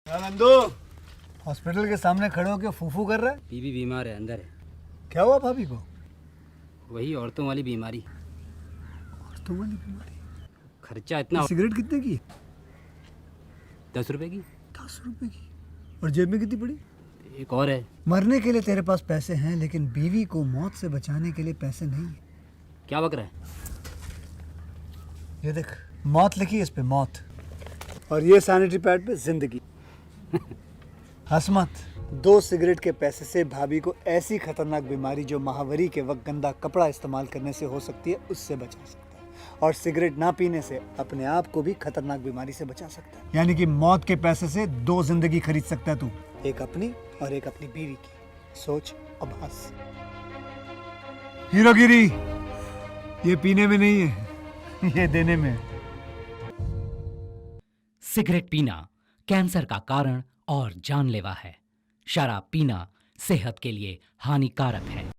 Nandu hospital के सामने खड़े होकर फूफू कर रहा है। बीवी बीमार है, अंदर है। क्या हुआ भाभी को? वही औरतों वाली बीमारी। औरतों वाली बीमारी? खर्चा इतना। सिगरेट कितने की? 10 रुपए की। 10 रुपए की? और जेब में कितनी पड़ी? एक और है। मरने के लिए तेरे पास पैसे हैं, लेकिन बीवी को मौत से बचाने के लिए पैसे नहीं है। क्या बक रहा है? ये देख, मौत लिखी है इस पे, मौत। और ये सैनिटरी पैड पे जिंदगी। हंस मत। 2 सिगरेट के पैसे से भाभी को ऐसी खतरनाक बीमारी जो महावरी के वक्त गंदा कपड़ा इस्तेमाल करने से हो सकती है, उससे बचा सकता है। और सिगरेट ना पीने से अपने आप को भी खतरनाक बीमारी से बचा सकता है। यानी कि मौत के पैसे से 2 जिंदगी खरीद सकता है तू, एक अपनी और एक अपनी बीवी की। सोच अब हंस। हीरोगिरी ये पीने में नहीं है, ये देने में। सिगरेट पीना कैंसर का कारण और जानलेवा है। शराब पीना सेहत के लिए हानिकारक है।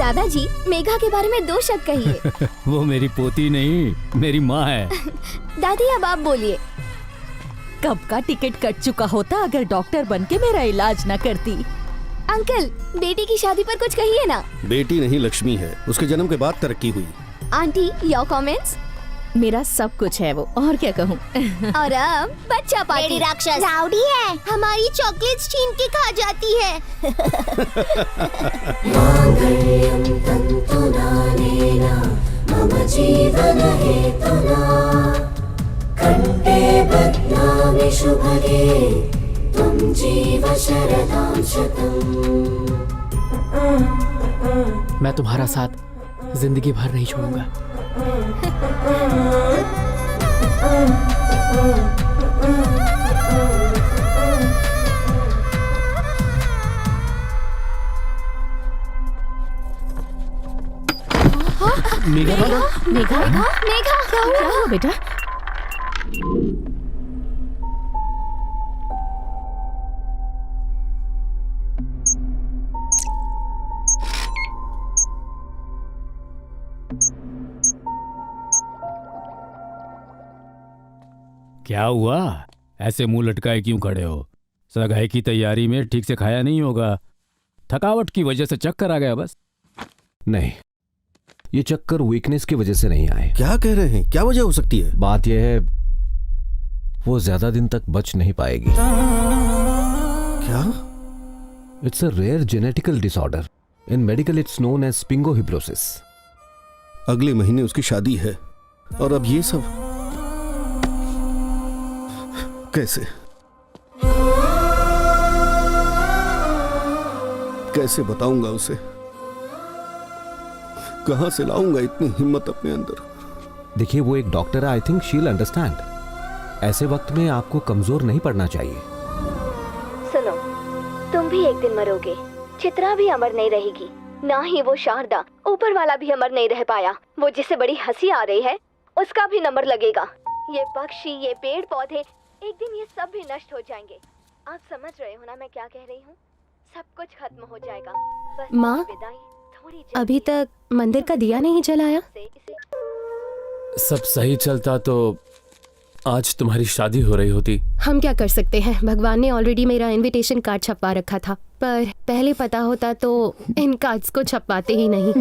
दादाजी, मेघा के बारे में 2 शब्द कहिए। वो मेरी पोती नहीं, मेरी माँ है। दादी अब आप बोलिए। कब का टिकट कट चुका होता अगर डॉक्टर बनके मेरा इलाज न करती। अंकल, बेटी की शादी पर कुछ कहिए ना। बेटी नहीं, लक्ष्मी है। उसके जन्म के बाद तरक्की हुई। Aunty, your comments? मेरा सब कुछ है वो, और क्या कहूँ। और अब बच्चा पार्टी। राक्षस राउडी है, हमारी चॉकलेट्स छीन के खा जाती है। मम जीवन हेतुना कंठे बध्नामि शुभगे त्वं जीव शरदां शतम्। मैं तुम्हारा साथ जिंदगी भर नहीं छोड़ूंगा। मेघा, मेघा, मेघा, क्या हुआ बेटा? क्या हुआ? ऐसे मुंह लटकाए क्यों खड़े हो? सगाई की तैयारी में ठीक से खाया नहीं होगा। थकावट की वजह से चक्कर आ गया बस। नहीं, ये चक्कर वीकनेस की वजह से नहीं आए। क्या कह रहे हैं? क्या वजह हो सकती है? बात यह है, वो ज्यादा दिन तक बच नहीं पाएगी। क्या? It's a rare genetical disorder. In medical it's known as sphingohibrosis. अगले महीने उसकी शादी है और अब ये सब कैसे? कैसे बताऊंगा उसे? कहां से लाऊंगा इतनी हिम्मत अपने अंदर? देखिए, वो एक डॉक्टर है। I think she will understand. ऐसे वक्त में आपको कमजोर नहीं पड़ना चाहिए। सुनो, तुम भी एक दिन मरोगे। चित्रा भी अमर नहीं रहेगी, ना ही वो शारदा। ऊपर वाला भी अमर नहीं रह पाया। वो जिसे बड़ी हंसी आ रही है, उसका भी नंबर लगेगा। ये पक्षी, ये पेड़ पौधे, एक दिन ये सब भी नष्ट हो जाएंगे। आप समझ रहे हो ना मैं क्या कह रही हूँ? सब कुछ खत्म हो जाएगा। बस माँ, विदाई थोड़ी जल्दी। अभी तक मंदिर का दिया नहीं जलाया। सब सही चलता तो आज तुम्हारी शादी हो रही होती। हम क्या कर सकते हैं? भगवान ने ऑलरेडी मेरा इनविटेशन कार्ड छपवा रखा था, पर पहले पता होता तो इन कार्ड्स को छपवाते ही नहीं।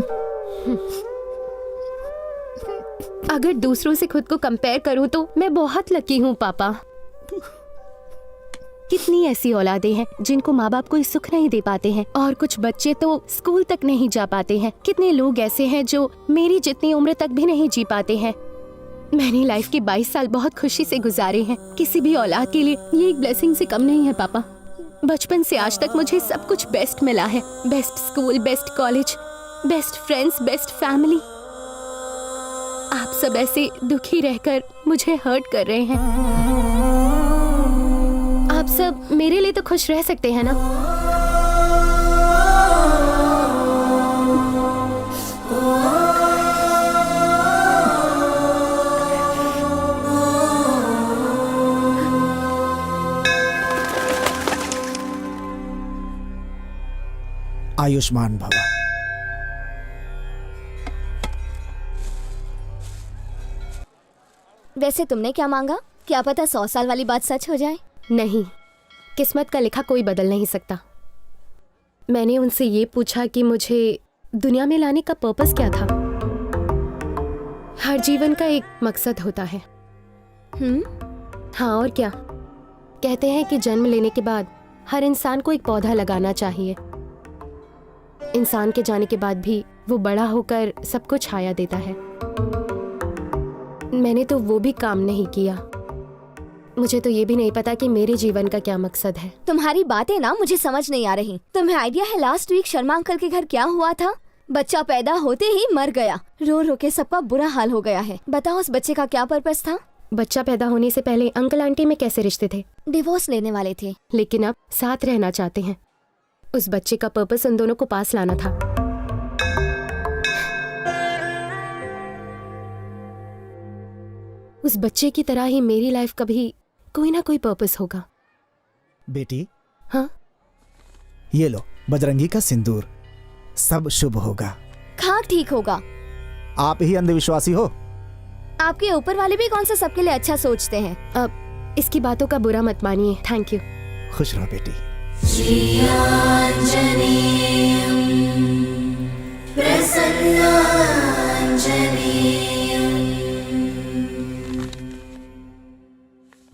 अगर दूसरों से खुद को कंपेयर करूं तो मैं बहुत लकी हूं पापा। कितनी ऐसी औलादें हैं जिनको माँ बाप कोई सुख नहीं दे पाते हैं, और कुछ बच्चे तो स्कूल तक नहीं जा पाते हैं। कितने लोग ऐसे हैं जो मेरी जितनी उम्र तक भी नहीं जी पाते हैं। मैंने लाइफ के 22 साल बहुत खुशी से गुजारे हैं। किसी भी औलाद के लिए ये एक ब्लेसिंग से कम नहीं है पापा। बचपन से आज तक मुझे सब कुछ बेस्ट मिला है। Best school, best college, best friends, best family. आप सब ऐसे दुखी रहकर मुझे हर्ट कर रहे हैं। आप सब मेरे लिए तो खुश रह सकते हैं ना। आयुष्मान भवा। वैसे तुमने क्या मांगा? क्या पता 100 साल वाली बात सच हो जाए। नहीं, किस्मत का लिखा कोई बदल नहीं सकता। मैंने उनसे ये पूछा कि मुझे दुनिया में लाने का पर्पस क्या था। हर जीवन का एक मकसद होता है। हाँ और क्या। कहते हैं कि जन्म लेने के बाद हर इंसान को एक पौधा लगाना चाहिए। इंसान के जाने के बाद भी वो बड़ा होकर सबको छाया देता है। मैंने तो वो भी काम नहीं किया। मुझे तो ये भी नहीं पता कि मेरे जीवन का क्या मकसद है। तुम्हारी बातें ना मुझे समझ नहीं आ रही। तुम्हें आइडिया है लास्ट वीक शर्मा अंकल के घर क्या हुआ था? बच्चा पैदा होते ही मर गया। रो रो के सबका बुरा हाल हो गया है। बताओ उस बच्चे का क्या पर्पस था? बच्चा पैदा होने से पहले अंकल आंटी में कैसे रिश्ते थे? डिवोर्स लेने वाले थे, लेकिन अब साथ रहना चाहते हैं। उस बच्चे का पर्पस उन दोनों को पास लाना था। उस बच्चे की तरह ही मेरी लाइफ का भी कोई ना कोई पर्पस होगा। बेटी, हाँ? ये लो बजरंगी का सिंदूर, सब शुभ होगा। खाक ठीक होगा। आप ही अंधविश्वासी हो। आपके ऊपर वाले भी कौन सा सबके लिए अच्छा सोचते हैं। अब इसकी बातों का बुरा मत मानिए। Thank you. खुश रहो बेटी।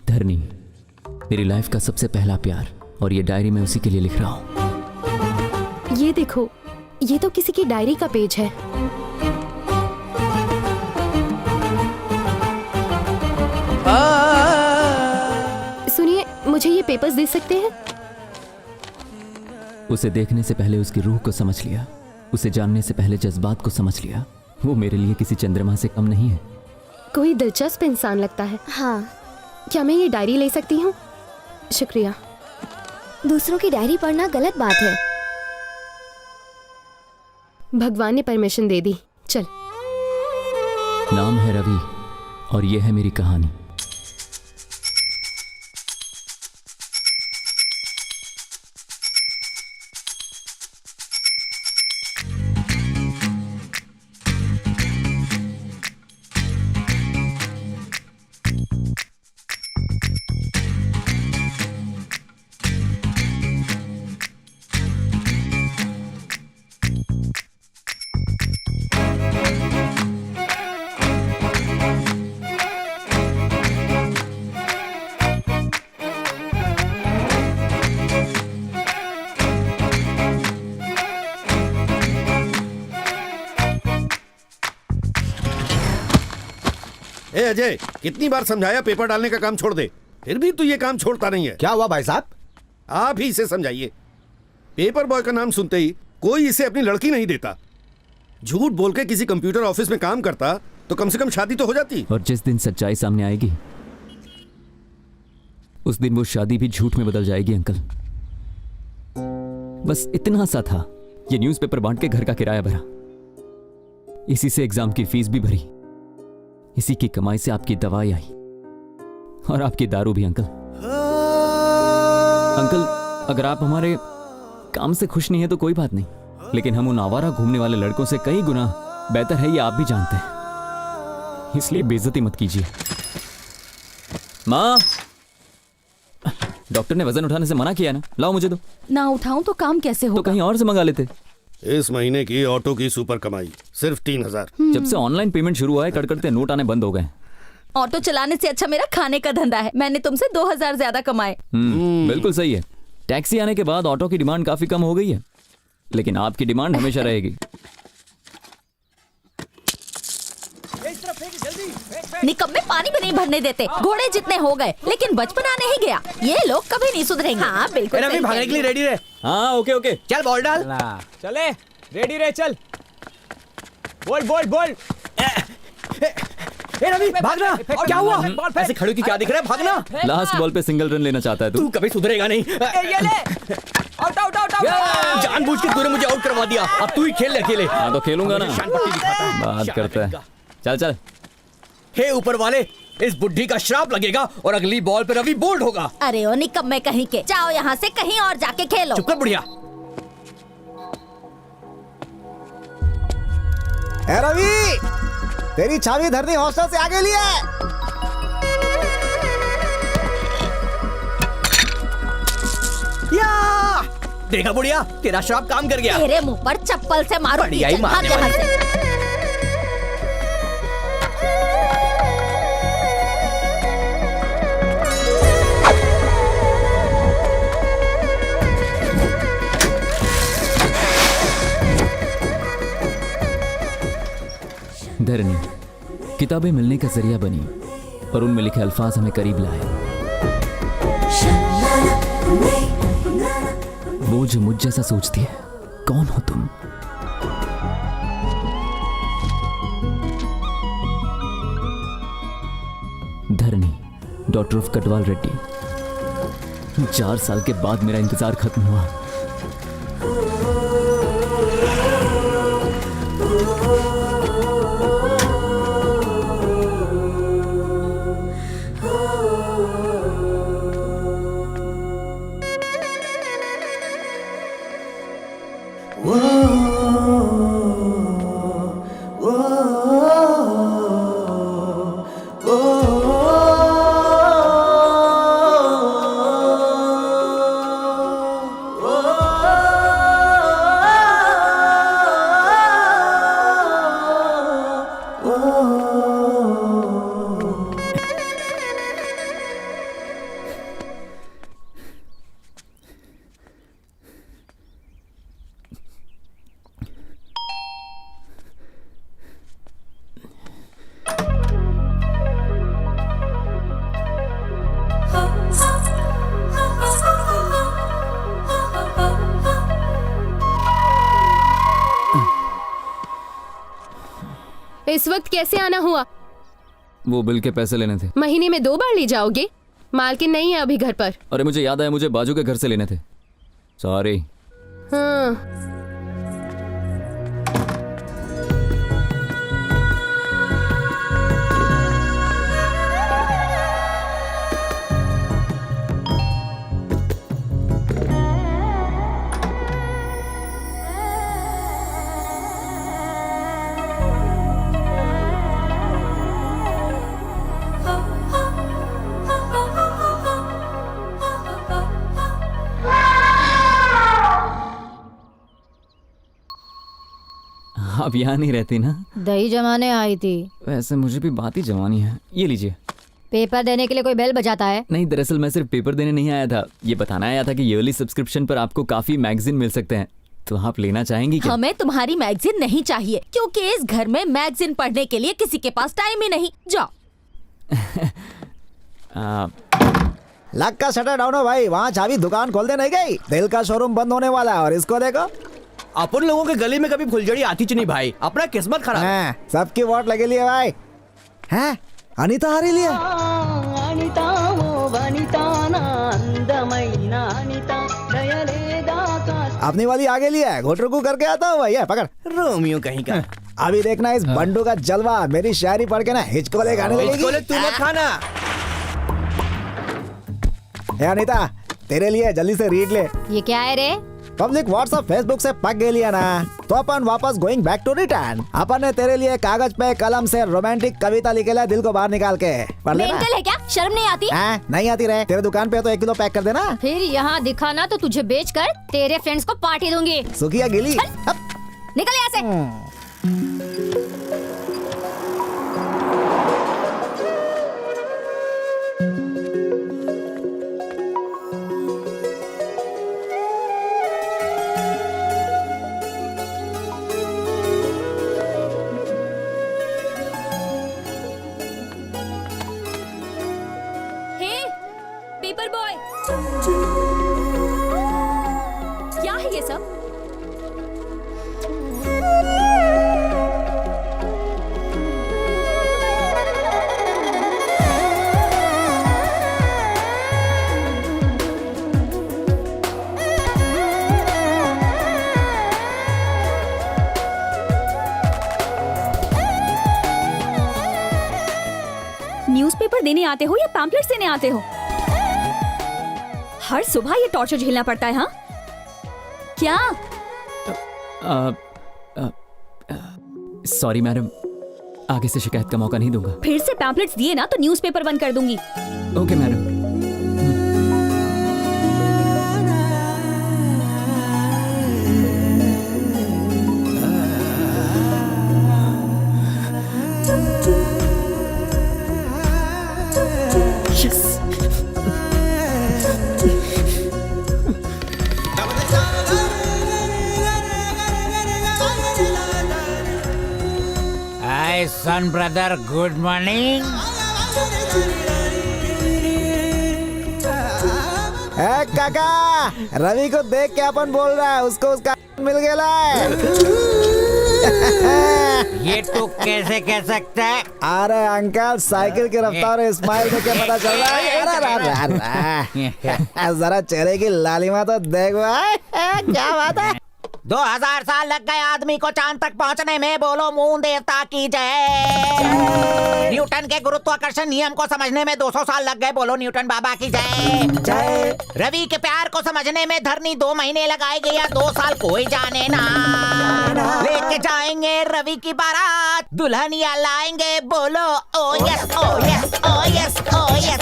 धरनी, मेरी लाइफ का सबसे पहला प्यार, और ये डायरी मैं उसी के लिए लिख रहा हूँ। ये देखो, ये तो किसी की डायरी का पेज है। सुनिए, मुझे ये पेपर्स दे सकते हैं? उसे देखने से पहले उसकी रूह को समझ लिया, उसे जानने से पहले जज्बात को समझ लिया। वो मेरे लिए किसी चंद्रमा से कम नहीं है। कोई दिलचस्प इंसान लगता है। हाँ। क्या मैं ये डायरी ले सकती हूँ? शुक्रिया। दूसरों की डायरी पढ़ना गलत बात है। भगवान ने परमिशन दे दी। चल। नाम है रवि और ये है मेरी कहानी। ए अजय, कितनी बार समझाया पेपर डालने का काम छोड़ दे, फिर भी तू ये काम छोड़ता नहीं है। क्या हुआ भाई साहब? आप ही इसे समझाइए। पेपर बॉय का नाम सुनते ही कोई इसे अपनी लड़की नहीं देता। झूठ बोल के किसी कंप्यूटर ऑफिस में काम करता तो कम से कम शादी तो हो जाती। और जिस दिन सच्चाई सामने आएगी उस दिन वो शादी भी झूठ में बदल जाएगी अंकल। बस इतना सा था, ये न्यूज़पेपर बांट के घर का किराया भरा, इसी से एग्जाम की फीस भी भरी, इसी की कमाई से आपकी दवाई आई और आपकी दारू भी। अंकल अगर आप हमारे काम से खुश नहीं है तो कोई बात नहीं, लेकिन हम उन आवारा घूमने वाले लड़कों से कई गुना बेहतर है, ये आप भी जानते हैं, इसलिए बेइज्जती मत कीजिए। माँ, डॉक्टर ने वजन उठाने से मना किया ना, लाओ मुझे दो। ना उठाऊं तो काम कैसे होगा? तो कहीं और से मंगा लेते। इस महीने की ऑटो की सुपर कमाई सिर्फ 3000। जब से ऑनलाइन पेमेंट शुरू हुआ है कड़कड़ते नोट आने बंद हो गए। ऑटो चलाने से अच्छा मेरा खाने का धंधा है। मैंने तुमसे 2000 ज्यादा कमाए। बिल्कुल सही है। टैक्सी आने के बाद ऑटो की डिमांड काफी कम हो गई है, लेकिन आपकी डिमांड हमेशा रहेगी। निकम में पानी भी नहीं भरने देते, घोड़े जितने हो गए, लेकिन बचपना नहीं गया। ये लोग कभी नहीं सुधरेंगे। हाँ बिल्कुल। अभी भागने के लिए रेडी रहे। हाँ ओके ओके, चल बॉल डाल। चले, रेडी रहे, चल। बोल बोल बोल। ए रवि भागना। क्या हुआ? ऐसे खड़े की क्या दिख रहा है? भागना। लास्ट बॉल पे सिंगल रन लेना चाहता है तू कभी सुधरेगा नहीं। ये ले आउट आउट आउट आउट। जानबूझ के तूने मुझे आउट करवा दिया। अब तू ही खेल ले अकेले। हाँ तो खेलूंगा ना। शान पट्टी दिखाता है। बात करता है। चल चल। हे ऊपर वाले, इस बुढ़ी का श्राप लगेगा और अगली बॉल पे रवि बोल्ड होगा। अरे ओ निकम्मे कहीं के, जाओ यहाँ से कहीं और जाके खेलो। चुप कर बुढ़िया। ए रवि, तेरी चाबी धरनी हॉस्टल से आगे लिए। या देखा बुढ़िया, तेरा श्राप काम कर गया। तेरे मुंह पर चप्पल से मारो। बढ़िया ही भाग मारने यहाँ वाली। से। धरनी किताबें मिलने का जरिया बनी और उनमें लिखे अल्फाज हमें करीब लाए। वो जो मुझ जैसा सोचती है, कौन हो तुम? धरनी, डॉक्टर ऑफ कटवाल रेड्डी। 4 साल के बाद मेरा इंतजार खत्म हुआ। इस वक्त कैसे आना हुआ? वो बिल के पैसे लेने थे। महीने में 2 बार ले जाओगे? मालकिन नहीं है अभी घर पर। अरे मुझे याद आया, मुझे बाजू के घर से लेने थे। सॉरी। हाँ। आप यहाँ नहीं रहती ना? दही जमाने आई थी। वैसे मुझे भी बात ही जमानी है। ये लीजिए। पेपर देने के लिए कोई बेल बजाता है? नहीं, दरअसल मैं सिर्फ पेपर देने नहीं आया था, ये बताना आया था कि ईयरली सब्सक्रिप्शन पर आपको काफी मैगजीन मिल सकते हैं, तो आप लेना चाहेंगी क्या? हमें तुम्हारी मैगजीन नहीं चाहिए, क्योंकि इस घर में मैगजीन पढ़ने के लिए किसी के पास टाइम ही नहीं। जाओ। लक का शटर डाउन हो भाई, वहाँ चाबी दुकान खोल दे नहीं गई। दिल का शोरूम बंद होने वाला है और इसको देखो। अपन लोगों के गली में कभी फुलझड़ी आती च नहीं भाई, अपना किस्मत खराब। हाँ, सबकी वोट लगे लिए भाई। हैं? अनीता हारी लिए। अपनी वाली आगे लिया है, घोटरकू करके आता हूँ भैया, पकड़। रोमियो कहीं का। अभी देखना इस बंडू का जलवा, मेरी शायरी पढ़ के ना हिचकोले गाने लगेगी। हिचकोले तू मत खाना। ए अनीता, तेरे लिए जल्दी से रीड ले। ये क्या है रे? पब्लिक व्हाट्सएप फेसबुक से पक गई लिया ना, तो अपन वापस गोइंग बैक टू रिटर्न। अपन ने तेरे लिए कागज पे कलम से रोमांटिक कविता लिखेला, दिल को बाहर निकाल के पढ़ लेना। मेंटल है क्या? शर्म नहीं आती? नहीं आती रहे। तेरे दुकान पे तो 1 किलो पैक कर देना। फिर यहाँ दिखाना तो तुझे बेचकर तेरे फ्रेंड्स को पार्टी दूंगी। सुखिया गिली। निकल यहाँ से। पेपर बॉय, क्या है ये सब? आते हो या पैम्पलेट्स देने आते हो? हर सुबह ये टॉर्चर झेलना पड़ता है, हाँ? क्या? सॉरी मैडम, आगे से शिकायत का मौका नहीं दूंगा। फिर से पैम्पलेट्स दिए ना तो न्यूज़पेपर बंद कर दूंगी। Okay madam. Hi son brother, good morning. काका, रवि को देख के अपन बोल रहा है उसको उसका मिल गया ये तू कैसे कह सकता है? अरे अंकल, साइकिल की रफ्तार और स्माइल देख के पता चल रहा है। जरा चेहरे की लालिमा तो देख भाई, क्या बात है। 2000 साल लग गए आदमी को चांद तक पहुंचने में, बोलो मून देवता की जय। न्यूटन के गुरुत्वाकर्षण नियम को समझने में 200 साल लग गए, बोलो न्यूटन बाबा की जय। रवि के प्यार को समझने में धरनी 2 महीने लगाएगी या 2 साल, कोई जाने ना। लेके जाएंगे रवि की बारात, दुल्हनिया लाएंगे, बोलो ओ यस ओ यस ओ यस ओ यस।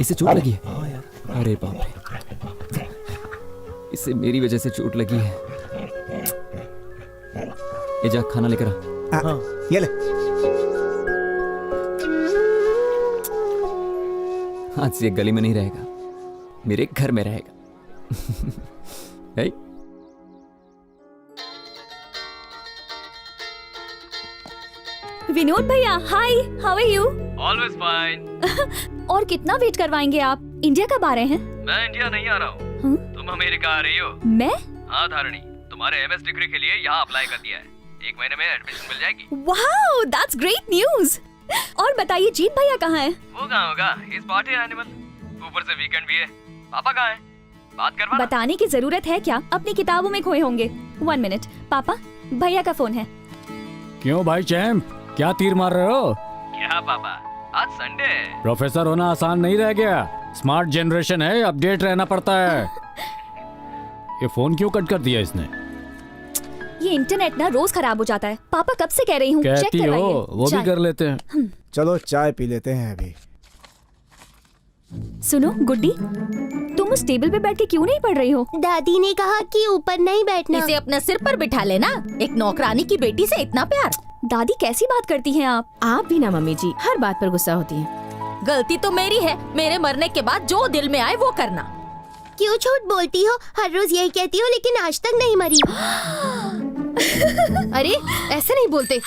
इसे चोट लगी है? अरे बाप रे, इसे मेरी वजह से चोट लगी है। ये जा, खाना लेकर आ। ये ले। आज से गली में नहीं रहेगा, मेरे घर में रहेगा। विनोद भैया, hi, how are you? Always fine. और कितना वेट करवाएंगे आप? इंडिया कब आ रहे हैं? मैं इंडिया नहीं आ रहा हूँ। तुम अमेरिका आ रही हो। मैं? हाँ धारणी, तुम्हारे एमएस डिग्री के लिए यहाँ अप्लाई कर दिया है। 1 महीने में एडमिशन मिल जाएगी। Wow, that's great news. और बताइए, जीत भैया कहाँ है? वो कहाँ होगा, इस पार्टी एनिमल। ऊपर से वीकेंड भी है। पापा कहाँ है? बात करवा। बताने की जरूरत है क्या? अपनी किताबों में खोए होंगे। 1 मिनट, पापा, भैया का फोन है। क्यों भाई चैंप, क्या तीर मार रहे हो? क्या पापा, आज संडे है। प्रोफेसर होना आसान नहीं रह गया। स्मार्ट जनरेशन है, अपडेट रहना पड़ता है। ये फोन क्यों कट कर दिया इसने? ये इंटरनेट ना रोज खराब हो जाता है। पापा कब से कह रही हूँ, कहती हो, वो भी कर लेते हैं। चलो चाय पी लेते हैं अभी। सुनो गुड्डी, तुम उस टेबल पे बैठ के क्यों नहीं पढ़ रही हो? दादी ने कहा कि ऊपर नहीं बैठना। इसे अपने सिर पर बिठा लेना। एक नौकरानी की बेटी से इतना प्यार। दादी कैसी बात करती हैं आप? आप भी ना मम्मी जी, हर बात पर गुस्सा होती हैं। गलती तो मेरी है। मेरे मरने के बाद जो दिल में आए वो करना। क्यों झूठ बोलती हो? हर रोज यही कहती हो, लेकिन आज तक नहीं मरी। अरे ऐसे नहीं बोलते।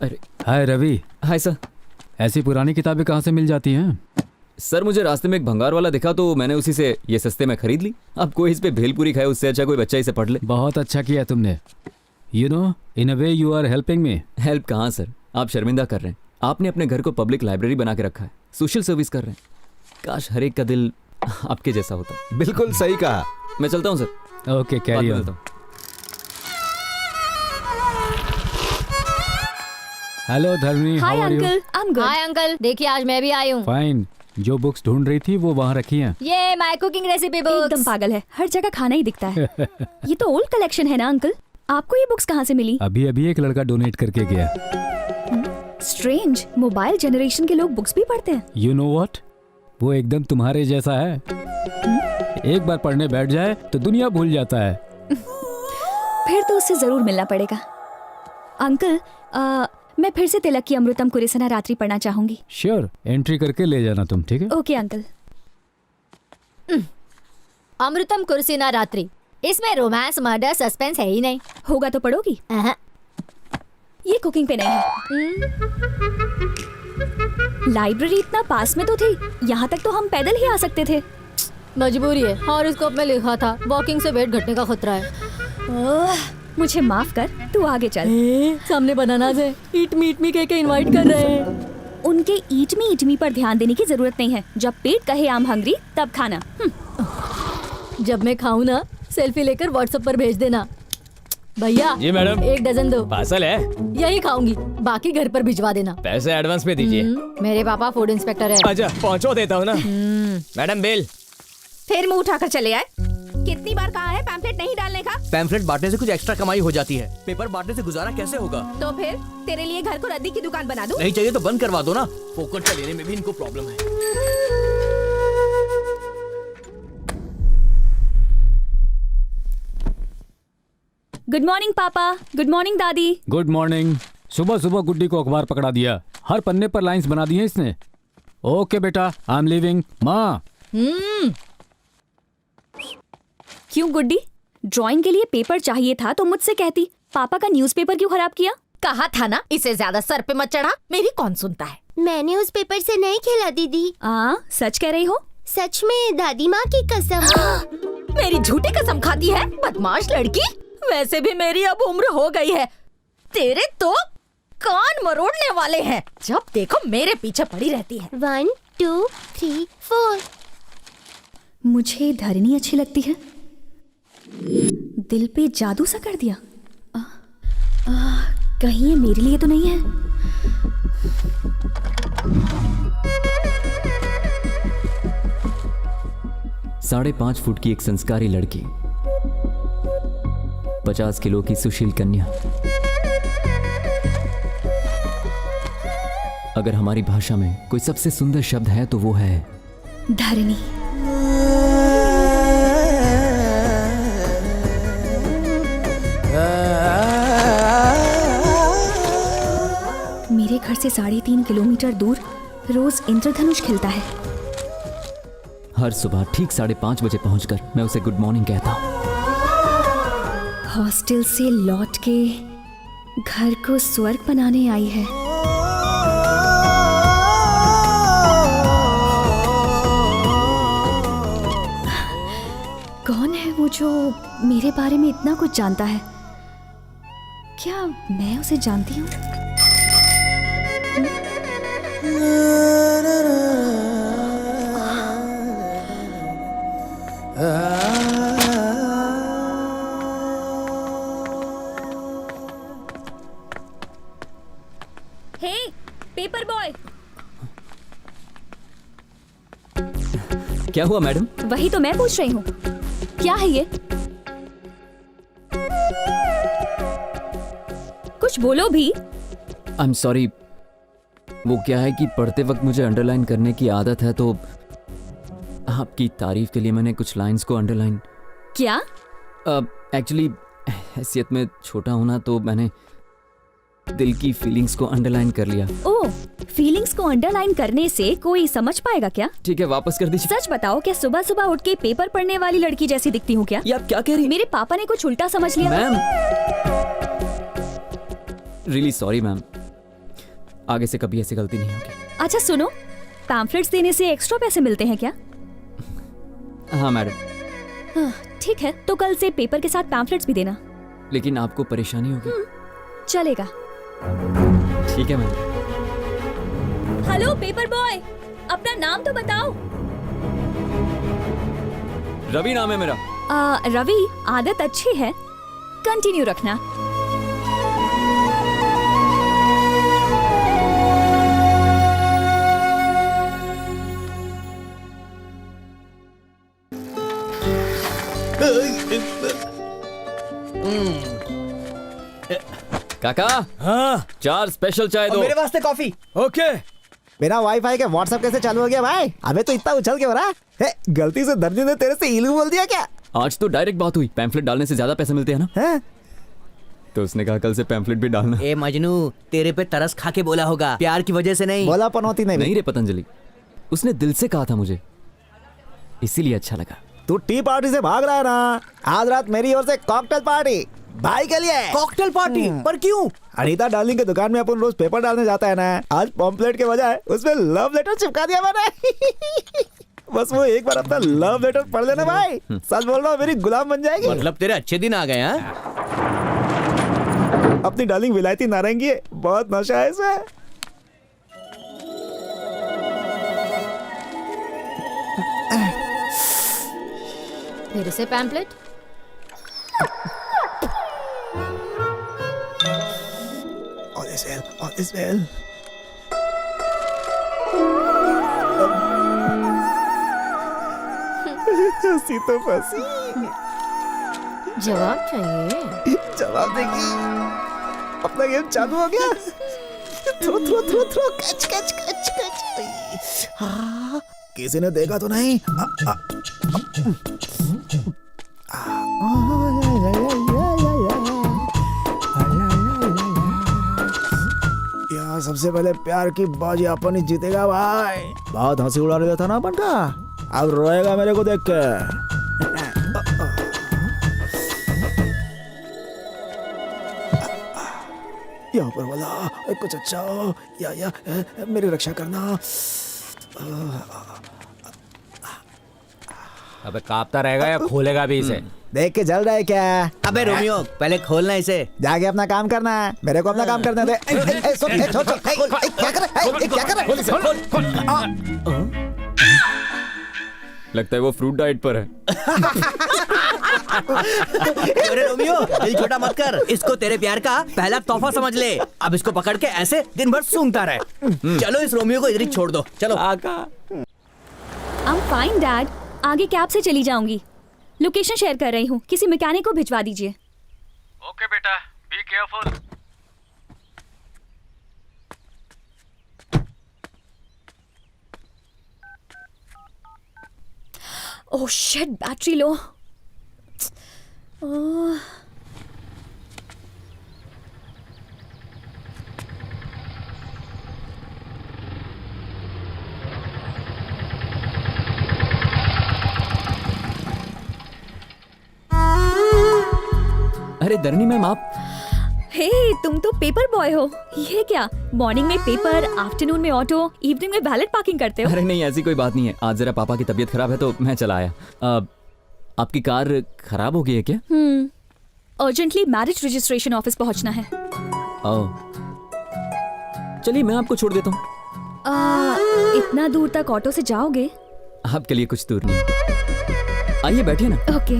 अरे हाय रवि। Hi sir. ऐसी पुरानी किताबें कहाँ से मिल जाती हैं? सर, मुझे रास्ते में एक भंगार वाला दिखा तो मैंने उसी से ये सस्ते में खरीद ली। अब कोई इस पे भेलपूरी खाए, उससे अच्छा कोई बच्चा इसे पढ़ ले। बहुत अच्छा किया तुमने। You know, in a way you are helping me. Help कहाँ सर, आप शर्मिंदा कर रहे हैं। आपने अपने घर को पब्लिक लाइब्रेरी बना के रखा है, सोशल सर्विस कर रहे हैं। काश हर एक का दिल आपके जैसा होता। बिल्कुल सही कहा। मैं चलता हूँ sir. Okay, carry on. Hello Dharmi, how are you? I am good. Hi uncle, देखिए आज मैं भी आई हूँ। फाइन। जो बुक्स ढूंढ रही थी वो वहाँ रखी हैं। ये माय कुकिंग रेसिपी बुक्स। एकदम पागल है, हर जगह खाना ही दिखता है। ये तो ओल्ड कलेक्शन है ना अंकल? आपको ये बुक्स कहाँ से मिली? अभी अभी एक लड़का डोनेट करके गया। स्ट्रेंज, मोबाइल जनरेशन के लोग बुक्स भी पढ़ते हैं। यू नो व्हाट, वो एकदम तुम्हारे जैसा है। एक बार पढ़ने बैठ जाए तो दुनिया भूल जाता है। फिर तो उससे जरूर मिलना पड़ेगा। अंकल, मैं फिर से तिलक की अमृतम कुरिसना रात्रि पढ़ना चाहूंगी। श्योर, एंट्री करके ले जाना तुम, ठीक है? Okay uncle. अमृतम कुरिसना रात्रि, इसमें रोमांस, मर्डर, सस्पेंस है ही नहीं। होगा तो पढ़ोगी? ये कुकिंग पे नहीं है। लाइब्रेरी इतना पास में तो थी, यहाँ तक तो हम पैदल ही आ सकते थे। मजबूरी है, हॉरोस्कोप में लिखा था वॉकिंग से वेट घटने का खतरा है। मुझे माफ कर, तू आगे चल। सामने बनाना है, ईट मी कह के इनवाइट कर रहे हैं। उनके ईट मी पर ध्यान देने की जरूरत नहीं है। जब पेट कहे आम हंगरी तब खाना। जब मैं खाऊं ना, सेल्फी लेकर व्हाट्सएप पर भेज देना। भैया जी मैडम, 1 डजन दो। पार्सल है? यही खाऊंगी, बाकी घर पर भिजवा देना। पैसे एडवांस में दीजिए। मेरे पापा फूड इंस्पेक्टर है। अच्छा पहुंचो देता हूँ ना। Madam bill. फिर मुंह उठाकर चले आए। कितनी बार कहा है पैम्फलेट नहीं डालने का? पैम्फलेट बांटने से कुछ एक्स्ट्रा कमाई हो जाती है, पेपर बांटने से गुजारा कैसे होगा? तो फिर तेरे लिए घर को रद्दी की दुकान बना दूं? नहीं चाहिए तो बंद करवा दो ना, फोकट का लेने में भी इनको प्रॉब्लम है। गुड मॉर्निंग पापा। गुड मॉर्निंग दादी। Good morning. सुबह सुबह गुड्डी को अखबार पकड़ा दिया, हर पन्ने पर लाइंस बना दी हैं इसने। ओके बेटा, आई एम लीविंग। माँ। क्यों गुड्डी, ड्राइंग के लिए पेपर चाहिए था तो मुझसे कहती। पापा का न्यूज़पेपर क्यों खराब किया? कहा था ना इसे ज्यादा सर पे मत चढ़ा, मेरी कौन सुनता है। मैंने उस पेपर से नहीं खेला दीदी। सच कह रही हो? सच में दादी माँ की कसम। मेरी झूठी कसम खाती है, बदमाश लड़की। वैसे भी मेरी अब उम्र हो गई है, तेरे तो कान मरोड़ने वाले हैं। जब देखो मेरे पीछे पड़ी रहती है। 1 2 3 4। मुझे धरनी अच्छी लगती है। दिल पे जादू सा कर दिया। कहीं ये मेरे लिए तो नहीं है? 5.5 फुट की एक संस्कारी लड़की, 50 किलो की सुशील कन्या। अगर हमारी भाषा में कोई सबसे सुंदर शब्द है तो वो है धरनी। मेरे घर से 3.5 किलोमीटर दूर रोज इंद्रधनुष खिलता है। हर सुबह ठीक 5:30 बजे पहुंचकर मैं उसे गुड मॉर्निंग कहता हूँ। हॉस्टल से लौट के घर को स्वर्ग बनाने आई है। कौन है वो जो मेरे बारे में इतना कुछ जानता है? क्या मैं उसे जानती हूँ? हे, पेपर बॉय। क्या हुआ मैडम? वही तो मैं पूछ रही हूँ, क्या है ये? कुछ बोलो भी। आई एम सॉरी, वो क्या है कि पढ़ते वक्त मुझे अंडरलाइन करने की आदत है, तो आपकी तारीफ के लिए मैंने कुछ लाइंस को अंडरलाइन। क्या? एक्चुअली हैसियत में छोटा हूं ना, तो मैंने दिल की फीलिंग्स को अंडरलाइन कर लिया। ओह, फीलिंग्स को अंडरलाइन करने से कोई समझ पाएगा क्या? ठीक है, वापस कर दीजिए। सच बताओ, क्या सुबह सुबह उठ के पेपर पढ़ने वाली लड़की जैसी दिखती हूँ क्या? ये आप क्या कह रही? मेरे पापा ने कुछ उल्टा समझ लिया। मैम, रियली सॉरी मैम, आगे से कभी ऐसी गलती नहीं होगी। अच्छा सुनो, पैम्फलेट्स देने से एक्स्ट्रा पैसे मिलते हैं क्या? हाँ मैडम। ठीक है, तो कल से पेपर के साथ पैम्फलेट्स भी देना। लेकिन आपको परेशानी होगी। चलेगा। ठीक है मैम। हेलो पेपर बॉय, अपना नाम तो बताओ। रवि नाम है मेरा। रवि, आदत अच्छी है, कंटिन्यू रखना। काका, हाँ 4 स्पेशल चाय दो। मेरे वास्ते कॉफी। ओके। बिना वाईफाई के व्हाट्सएप कैसे चालू हो गया भाई? अबे तो इतना उछल के हो रहा है। गलती से दर्जी ने तेरे से इलू बोल दिया क्या? आज तो डायरेक्ट बात हुई, पैम्फलेट डालने से ज्यादा पैसे मिलते हैं ना। है? तो उसने कहा कल से पैम्फलेट भी डालना। ए मजनू, तेरे पे तरस खा के बोला होगा, प्यार की वजह से नहीं। बोला पनौती नहीं रे पतंजलि, उसने दिल से कहा था मुझे, इसीलिए अच्छा लगा। तू टी पार्टी से भाग रहा है ना? आज रात मेरी ओर से कॉकटेल पार्टी भाई के लिए। Cocktail party? पर क्यों? अनीता डार्लिंग की दुकान में अपन रोज पेपर डालने जाता है ना, आज पॉम्पलेट के बजाय उसमें लव लेटर चिपका दिया मैंने। बस वो एक बार अपना लव लेटर पढ़ लेना भाई, सच बोल रहा हूँ, मेरी गुलाम बन जाएगी। मतलब तेरे अच्छे दिन आ गए हैं? अपनी डार्लिंग विलायती नारंगी है, बहुत नशा है इसे। फिर से पैम्पलेट। All is well. हंसी तो फंसी। जवाब चाहिए? जवाब देगी। अपना गेम चालू हो गया। Throw throw throw throw catch catch catch catch. हाँ, किसी ने देखा तो नहीं? यार सबसे पहले प्यार की बाजी अपन ही जीतेगा भाई। बहुत हंसी उड़ा रहा था ना अपन का, अब रोएगा मेरे को देख के। यहाँ पर वाला कुछ अच्छा हो या मेरी रक्षा करना। अबे कांपता रहेगा या खोलेगा भी इसे? देख के जल रहा है क्या? अबे रोमियो पहले खोलना इसे। जाके अपना काम करना है, मेरे को अपना काम करने दे। क्या कर रहा है? लगता है वो फ्रूट डाइट पर है। अरे रोमियो दिल छोटा मत कर, इसको तेरे प्यार का पहला तोहफा समझ ले। अब इसको पकड़ के ऐसे दिन भर सूंघता रहे। चलो इस रोमियो को इधर ही छोड़ दो। चलो आका। I'm fine, Dad. आगे कैब से चली जाऊंगी। लोकेशन शेयर कर रही हूँ, किसी मैकेनिक को भिजवा दीजिए। ओके बेटा, be careful. Oh shit, battery low. अरे धरनी मैम आप। हे तुम तो पेपर बॉय हो। ये क्या, मॉर्निंग में पेपर, आफ्टरनून में ऑटो, इवनिंग में वैलेट पार्किंग करते हो? अरे नहीं ऐसी कोई बात नहीं है, आज जरा पापा की तबीयत खराब है तो मैं चला आया। आपकी कार खराब हो गई है क्या? अर्जेंटली मैरिज रजिस्ट्रेशन ऑफिस पहुंचना है। चलिए मैं आपको छोड़ देता हूँ। इतना दूर तक ऑटो से जाओगे? आपके लिए कुछ दूर नहीं। आइए बैठिए ना। ओके।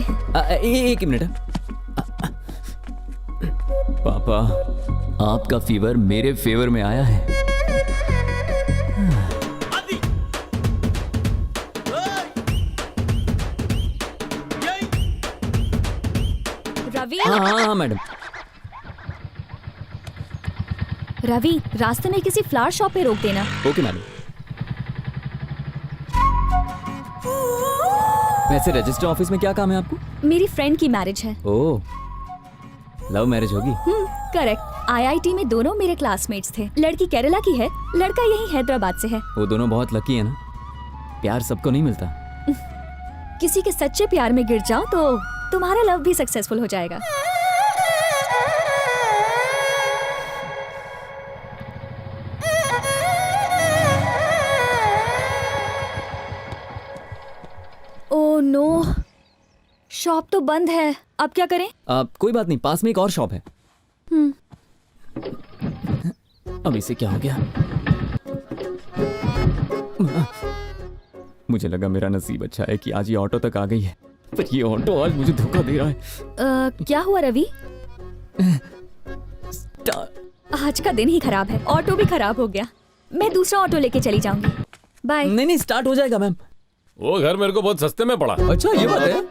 एक मिनट। पापा आपका फीवर मेरे फेवर में आया है। रवि। हाँ मैडम। रवि, रास्ते में किसी फ्लावर शॉप पे रोक देना। Okay madam. वैसे रजिस्टर ऑफिस में क्या काम है आपको? मेरी फ्रेंड की मैरिज है। ओह, लव मैरिज होगी? करेक्ट। आईआईटी में दोनों मेरे क्लासमेट्स थे। लड़की केरला की है, लड़का यही हैदराबाद से है। वो दोनों बहुत लकी है ना, प्यार सबको नहीं मिलता। किसी के सच्चे प्यार में गिर जाओ तो तुम्हारा लव भी सक्सेसफुल हो जाएगा। ओह नो, शॉप तो बंद है, अब क्या करें? कोई बात नहीं, पास में एक और शॉप है। अब इसे क्या हो गया? मुझे लगा मेरा नसीब अच्छा है कि आज ये ऑटो तक आ गई है, पर ये ऑटो आज मुझे धोखा दे रहा है। क्या हुआ रवि? आज का दिन ही खराब है, ऑटो भी खराब हो गया। मैं दूसरा ऑटो लेके चली जाऊंगी। बाय। नहीं स्टार्ट हो जाएगा मैम। वो घर मेरे को बहुत सस्ते में पड़ा। अच्छा ये बात है,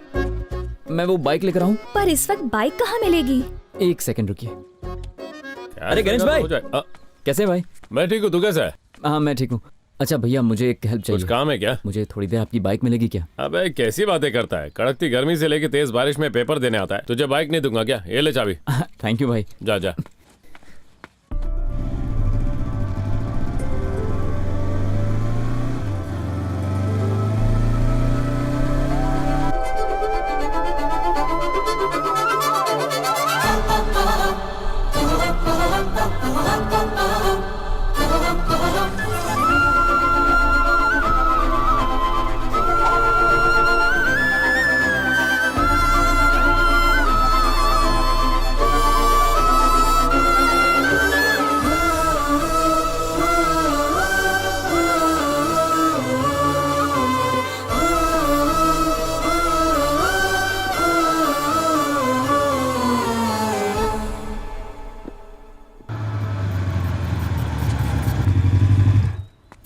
मैं वो बाइक लेकर आऊं? पर इस वक्त बाइक कहाँ मिलेगी? एक सेकंड रुकिए। अरे गणेश भाई कैसे भाई? मैं ठीक हूँ, तू कैसा है? हाँ मैं ठीक हूँ। अच्छा भैया मुझे एक हेल्प चाहिए। कुछ काम है क्या? मुझे थोड़ी देर आपकी बाइक मिलेगी क्या? अबे कैसी बातें करता है, कड़कती गर्मी से लेके तेज बारिश में पेपर देने आता है, तुझे बाइक नहीं दूंगा क्या? ये ले चाबी। थैंक यू भाई। जा जा।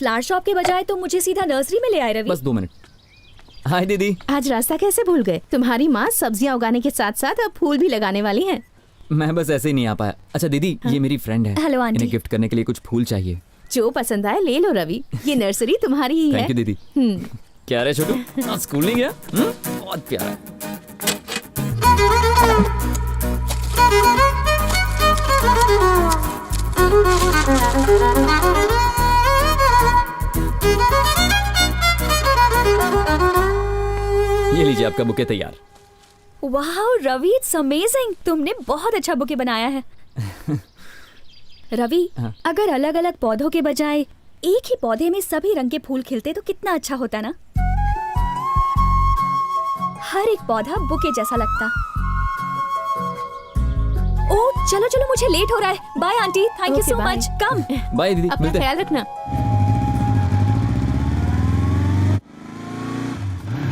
फ्लावर शॉप के बजाय तुम मुझे सीधा नर्सरी में ले आए रवि। बस 2 मिनट। हाय दीदी। आज रास्ता कैसे भूल गए? तुम्हारी माँ सब्जियाँ उगाने के साथ साथ अब फूल भी लगाने वाली हैं। मैं बस ऐसे ही नहीं आ पाया। अच्छा दीदी, ये मेरी फ्रेंड है। Hello aunty. इन्हें गिफ्ट करने के लिए कुछ फूल चाहिए। जो पसंद आए ले लो रवि, ये नर्सरी तुम्हारी ही है। थैंक यू दीदी। क्या रे छोटू, आज स्कूल नहीं गया? बहुत प्यारा। ये लीजिए आपका बुके तैयार। वाह रवि, इट्स अमेजिंग। तुमने बहुत अच्छा बुके बनाया है। रवि, अगर अलग अलग पौधों के बजाय एक ही पौधे में सभी रंग के फूल खिलते तो कितना अच्छा होता ना। हर एक पौधा बुके जैसा लगता। ओ चलो चलो, मुझे लेट हो रहा है। Bye aunty, thank you so much. Come. Bye दीदी, अपना ख्याल रखना।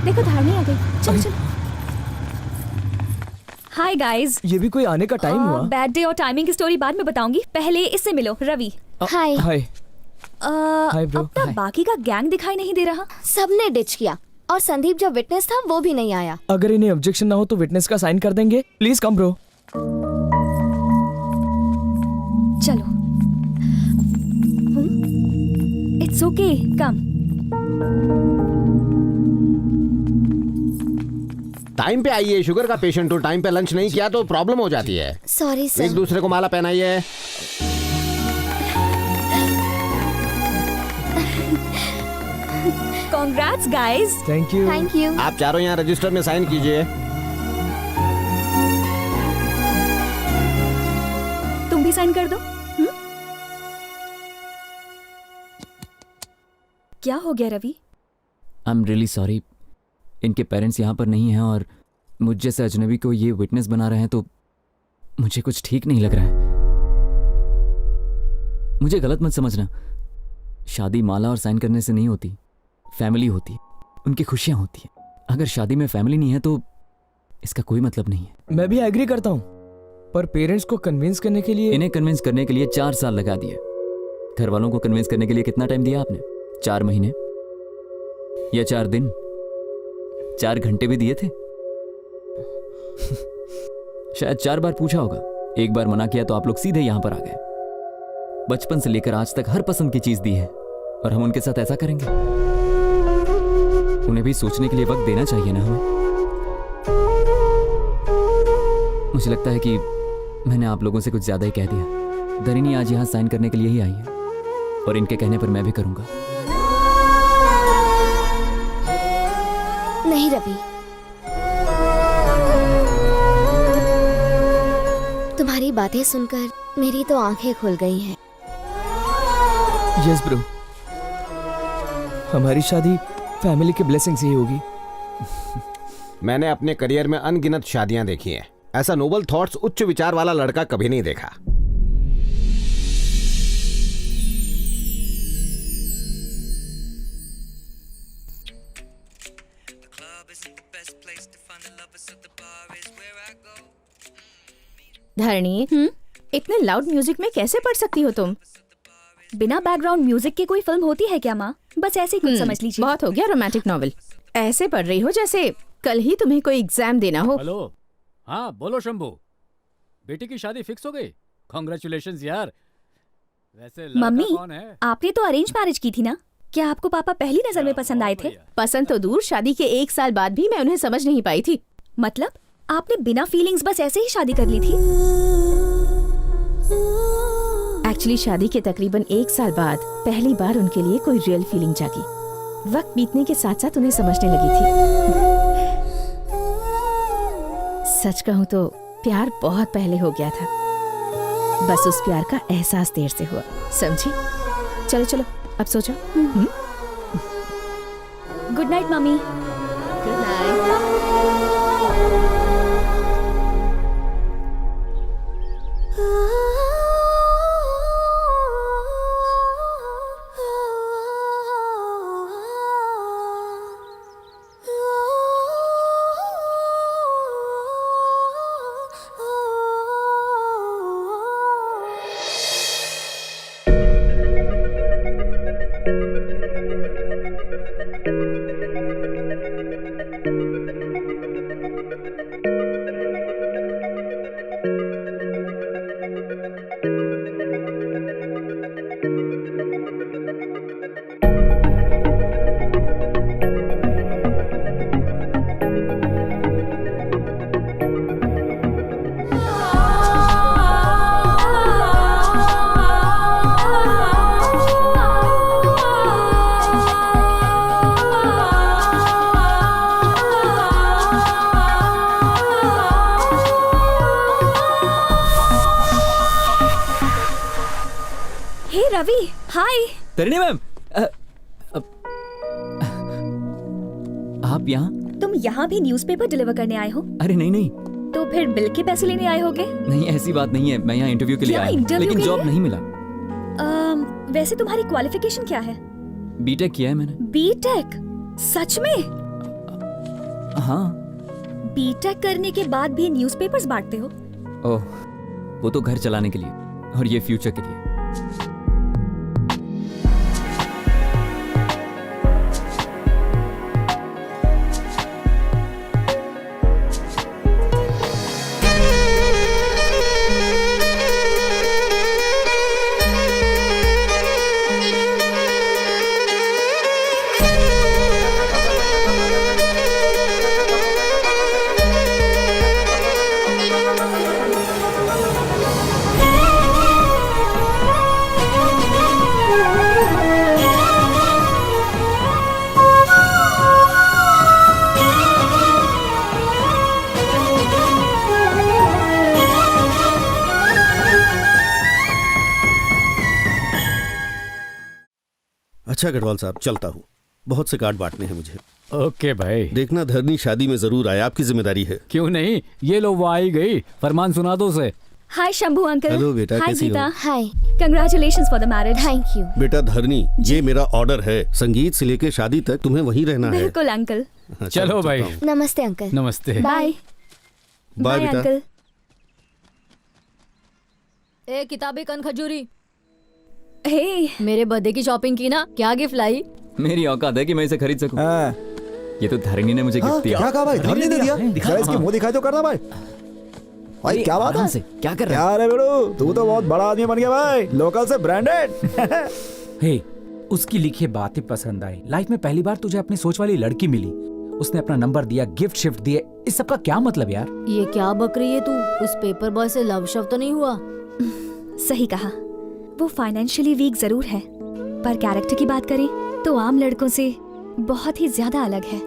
देखो धारणी आ गई। चलो चलो। Hi guys. ये भी कोई आने का टाइम हुआ? बैड डे और टाइमिंग की स्टोरी बाद में बताऊंगी, पहले इससे मिलो। Ravi. Hi. Hi. Hi bro. अब तक बाकी का गैंग दिखाई नहीं दे रहा। सबने डिच किया और संदीप जो विटनेस था वो भी नहीं आया। अगर इन्हें ऑब्जेक्शन ना हो तो विटनेस का साइन कर देंगे। Please come bro. चलो। It's okay, come. टाइम पे आइए, शुगर का पेशेंट हो, टाइम पे लंच नहीं किया तो प्रॉब्लम हो जाती है। Sorry sir. एक दूसरे को माला पहनाइए। Congrats guys। Thank you. Thank you. आप चारों यहाँ रजिस्टर में साइन कीजिए। तुम भी साइन कर दो। क्या हो गया Ravi? I am really sorry. इनके पेरेंट्स यहाँ पर नहीं हैं और मुझ जैसे अजनबी को ये विटनेस बना रहे हैं तो मुझे कुछ ठीक नहीं लग रहा है। मुझे गलत मत समझना। शादी माला और साइन करने से नहीं होती, फैमिली होती है, उनकी खुशियाँ होती हैं। अगर शादी में फैमिली नहीं है तो इसका कोई मतलब नहीं है। मैं भी एग्री करता हूँ, पर पेरेंट्स को कन्विंस करने के लिए इन्हें कन्विंस करने के लिए 4 साल लगा दिए। घर वालों को कन्विंस करने के लिए कितना टाइम दिया आपने? 4 महीने या 4 दिन? 4 घंटे भी दिए थे? शायद 4 बार पूछा होगा, 1 बार मना किया तो आप लोग सीधे यहां पर आ गए। बचपन से लेकर आज तक हर पसंद की चीज दी है और हम उनके साथ ऐसा करेंगे? उन्हें भी सोचने के लिए वक्त देना चाहिए ना हमें। मुझे लगता है कि मैंने आप लोगों से कुछ ज्यादा ही कह दिया। दरिनी आज यहां साइन करने के लिए ही आई है और इनके कहने पर मैं भी करूंगा। नहीं रवि, तुम्हारी बातें सुनकर मेरी तो आंखें खुल गई हैं। यस ब्रो, हमारी शादी फैमिली के ब्लेसिंग से ही होगी। मैंने अपने करियर में अनगिनत शादियां देखी हैं। ऐसा नोबल थॉट्स, उच्च विचार वाला लड़का कभी नहीं देखा। धरणी, इतने लाउड म्यूजिक में कैसे पढ़ सकती हो तुम? बिना बैकग्राउंड म्यूजिक के कोई फिल्म होती है क्या माँ? बस ऐसे ही कुछ समझ लीजिए। बहुत हो गया रोमांटिक नॉवेल। ऐसे पढ़ रही हो जैसे कल ही तुम्हें कोई एग्जाम देना हो। हेलो, हाँ बोलो शंभू, बेटी की शादी फिक्स हो गई? कांग्रेचुलेशंस यार। वैसे लड़का मम्मी, कौन है? आपने तो अरेंज मैरिज की थी ना? क्या आपको पापा पहली नजर में पसंद आए थे? पसंद तो दूर, शादी के 1 साल बाद भी मैं उन्हें समझ नहीं पाई थी। मतलब आपने बिना फीलिंग्स बस ऐसे ही शादी कर ली थी? एक्चुअली शादी के तकरीबन 1 साल बाद पहली बार उनके लिए कोई रियल फीलिंग जागी। वक्त बीतने के साथ साथ उन्हें समझने लगी थी। सच कहूँ तो प्यार बहुत पहले हो गया था, बस उस प्यार का एहसास देर से हुआ, समझी? चलो चलो अब सो जाओ। Good night mummy. Good night. Hi Tarini ma'am, आप यहाँ? तुम यहाँ भी न्यूज़पेपर डिलीवर करने आए हो? अरे नहीं नहीं तो फिर बिल के पैसे लेने आए होगे? नहीं, ऐसी बात नहीं है। मैं यहाँ इंटरव्यू के लिए क्या आया हूँ, इंटरव्यू लेकिन के जॉब लिए? नहीं मिला। वैसे तुम्हारी क्वालिफिकेशन क्या है? बीटेक किया है मैंने। बीटेक? सच में? हाँ। बीटेक करने के बाद भी न्यूज़पेपर्स बांटते हो? ओह, वो तो घर चलाने के लिए और ये फ्यूचर के लिए। अच्छा गढ़वाल साहब, चलता हूँ, बहुत से कार्ड बांटने हैं मुझे। ओके भाई। देखना धरनी शादी में जरूर आए, आपकी जिम्मेदारी है। क्यों नहीं, ये लो वो आई गई, फरमान सुना दो उसे। हाय शंभू अंकल। हेलो बेटा, हाय कैसी हो? Geeta. Hi. Congratulations for the marriage. Thank you. बेटा धरनी, ये मेरा ऑर्डर है, संगीत से लेके शादी तक तुम्हें वहीं रहना है। बिल्कुल अंकल। हाँ, चलो भाई। नमस्ते अंकल। नमस्ते। बाय। बाय बेटा। अंकल। ए किताबी कन खजूरी, हे मेरे बर्थडे की शॉपिंग की ना, क्या गिफ्ट लाई? मेरी औकात है कि मैं इसे खरीद सकूं। ये तो धरनी ने मुझे गिफ्ट दिया। क्या कहा भाई? धरनी ने दिया? दिखा इसके मुंह दिखाई तो करना भाई। भाई क्या बात है? से क्या कर रहा है? अरे बेड़ू, तू तो बहुत बड़ा आदमी बन गया भाई, लोकल से ब्रांडेड। हे, उसकी लिखी बातें पसंद आई। लाइफ में पहली बार तुझे अपनी सोच वाली लड़की मिली, उसने अपना नंबर दिया, गिफ्ट शिफ्ट दिए, इस सब का क्या मतलब यार? ये क्या बक रही है तू? उस पेपर बॉय से लव शव तो नहीं हुआ? सही कहा, वो फाइनेंशियली वीक जरूर है, पर कैरेक्टर की बात करें तो आम लड़कों से बहुत ही ज्यादा अलग है।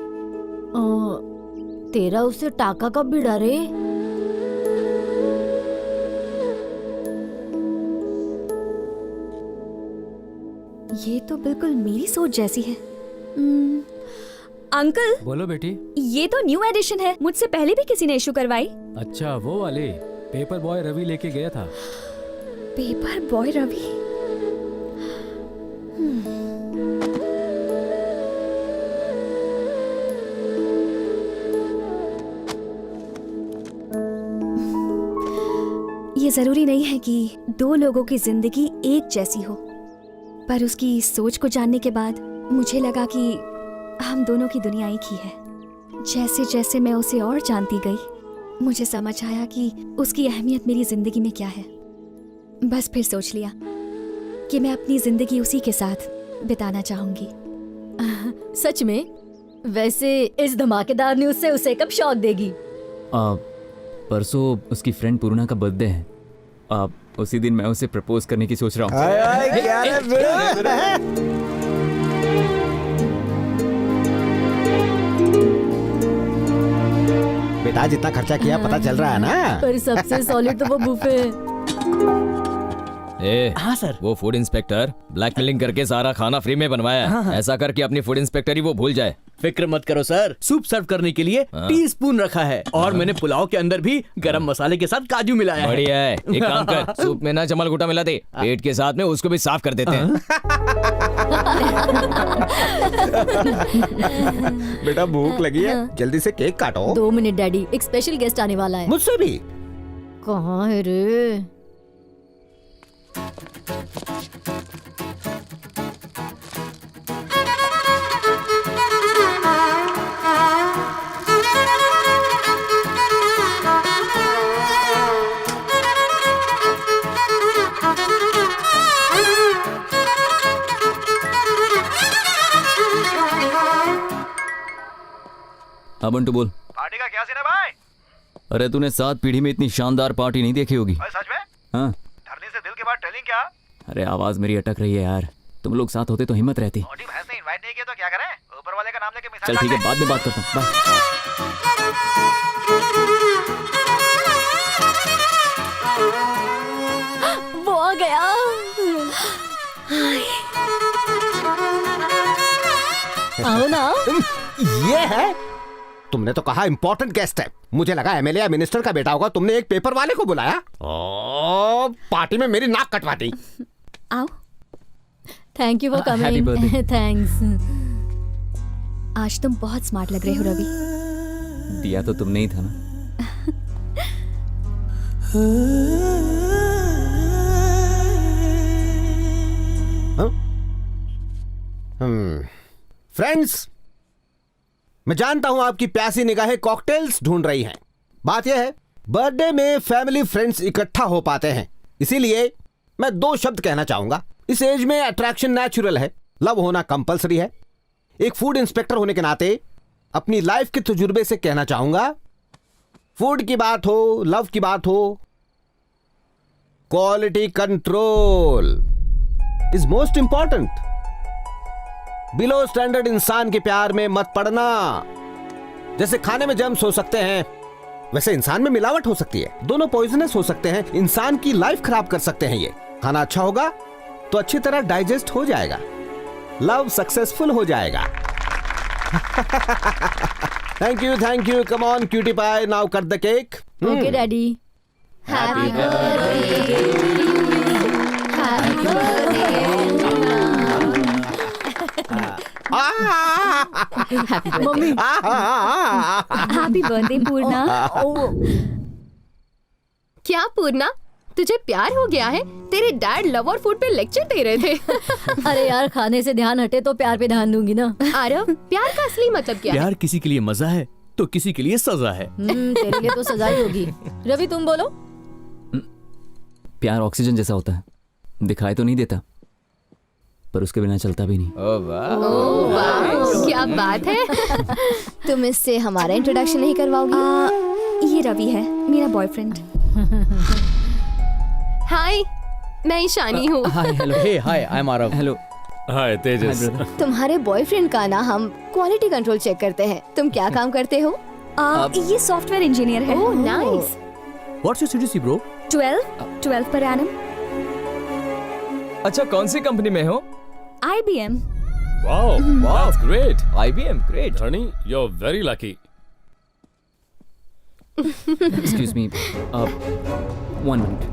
तेरा उससे टाका कब भिड़ा रे? ये तो बिल्कुल मेरी सोच जैसी है। अंकल। बोलो बेटी। ये तो न्यू एडिशन है, मुझसे पहले भी किसी ने इशू करवाई। अच्छा, वो वाले पेपर बॉय रवि लेके गया था। Paper boy Ravi? ये जरूरी नहीं है कि दो लोगों की जिंदगी एक जैसी हो, पर उसकी सोच को जानने के बाद मुझे लगा कि हम दोनों की दुनिया एक ही है। जैसे जैसे मैं उसे और जानती गई, मुझे समझ आया कि उसकी अहमियत मेरी जिंदगी में क्या है। बस फिर सोच लिया कि मैं अपनी जिंदगी उसी के साथ बिताना चाहूंगी। सच में? वैसे इस धमाकेदार न्यूज़ से उसे कब शॉक देगी? परसों उसकी फ्रेंड पूर्णा का बर्थडे है। उसी दिन मैं उसे प्रपोज करने की सोच रहा हूँ। बेटा जितना खर्चा किया पता चल रहा है ना? पर सबसे सॉलिड तो वो बुफे है। हाँ सर, वो फूड इंस्पेक्टर ब्लैकमेलिंग करके सारा खाना फ्री में बनवाया है। ऐसा करके अपनी फूड इंस्पेक्टर ही वो भूल जाए। फिक्र मत करो सर, सूप सर्व करने के लिए टीस्पून रखा है और मैंने पुलाव के अंदर भी गरम मसाले के साथ काजू मिलाया है। बढ़िया है, एक काम कर, सूप में ना जमल घुटा मिला दे, पेट के साथ में उसको भी साफ कर देते हैं। बेटा भूख लगी है, जल्दी से केक काटो। 2 मिनट डैडी, एक स्पेशल गेस्ट आने वाला है। मुझसे भी? कहाँ है रे? हाँ बंटू बोल। पार्टी का क्या सीन है भाई? अरे तूने 7 पीढ़ी में इतनी शानदार पार्टी नहीं देखी होगी। सच में? हाँ। धरनी से दिल के बाद टेलिंग क्या? अरे आवाज मेरी अटक रही है यार, तुम लोग साथ होते तो हिम्मत रहती। मोटी भैंस ने इनवाइट नहीं किया तो क्या करें? ऊपर वाले का नाम लेके मिसाल। चल ठीक है, बाद में बात करता हूँ, वो आ गया। आओ ना आओ। ये है? तुमने तो कहा इम्पोर्टेंट गेस्ट है, मुझे लगा एमएलए या मिनिस्टर का बेटा होगा। तुमने एक पेपर वाले को बुलाया। ओ, पार्टी में मेरी नाक कटवा दी। आओ। Thank you for Happy coming. birthday. Thanks. आज तुम बहुत स्मार्ट लग रहे हो रवि। दिया तो तुमने ही था ना। फ्रेंड्स, मैं जानता हूं आपकी प्यासी निगाहें कॉकटेल्स ढूंढ रही हैं। बात यह है, बर्थडे में फैमिली फ्रेंड्स इकट्ठा हो पाते हैं, इसीलिए मैं 2 शब्द कहना चाहूंगा। इस एज में अट्रैक्शन नेचुरल है, लव होना कंपलसरी है। एक फूड इंस्पेक्टर होने के नाते अपनी लाइफ के तजुर्बे से कहना चाहूंगा, फूड की बात हो, लव की बात हो, quality control is most important. Below standard इंसान के प्यार में मत पड़ना। जैसे खाने में जर्म्स हो सकते हैं, वैसे इंसान में मिलावट हो सकती है। दोनों पॉइजनस हो सकते हैं, इंसान की लाइफ खराब कर सकते हैं। ये खाना अच्छा होगा तो अच्छी तरह डाइजेस्ट हो जाएगा, लव सक्सेसफुल हो जाएगा। Thank you, come on cutie pie, now cut the cake. Okay daddy. Happy birthday happy birthday. Mummy. Happy birthday Purna. क्या पूर्णा, तुझे प्यार हो गया है? तेरे डैड लव और फूड पे लेक्चर दे रहे थे। अरे यार, खाने से ध्यान हटे तो प्यार पे ध्यान दूंगी ना। आरव, प्यार का असली मतलब क्या है? प्यार किसी के लिए मजा है तो किसी के लिए सजा है। तेरे लिए तो सजा ही होगी। रवि तुम बोलो। प्यार ऑक्सीजन जैसा होता है, दिखाई तो नहीं देता पर उसके बिना चलता भी नहीं। ओह वाह, क्या बात है। तुम इससे हमारा इंट्रोडक्शन नहीं करवाओगी? ये रवि है, मेरा बॉयफ्रेंड। हाय, मैं ईशानी हूँ। Hi, hello. Hey, hi, I am Aarav. Hello. Hi Tejas. तुम्हारे बॉयफ्रेंड का ना हम क्वालिटी कंट्रोल चेक करते हैं। तुम क्या काम करते हो? ये सॉफ्टवेयर इंजीनियर है। Oh nice. What's your CTC bro? 12 per annum. अच्छा, कौन सी कंपनी में हो? IBM। Wow, that's great. IBM, great. धनी, you're very lucky. Excuse me, 1 minute.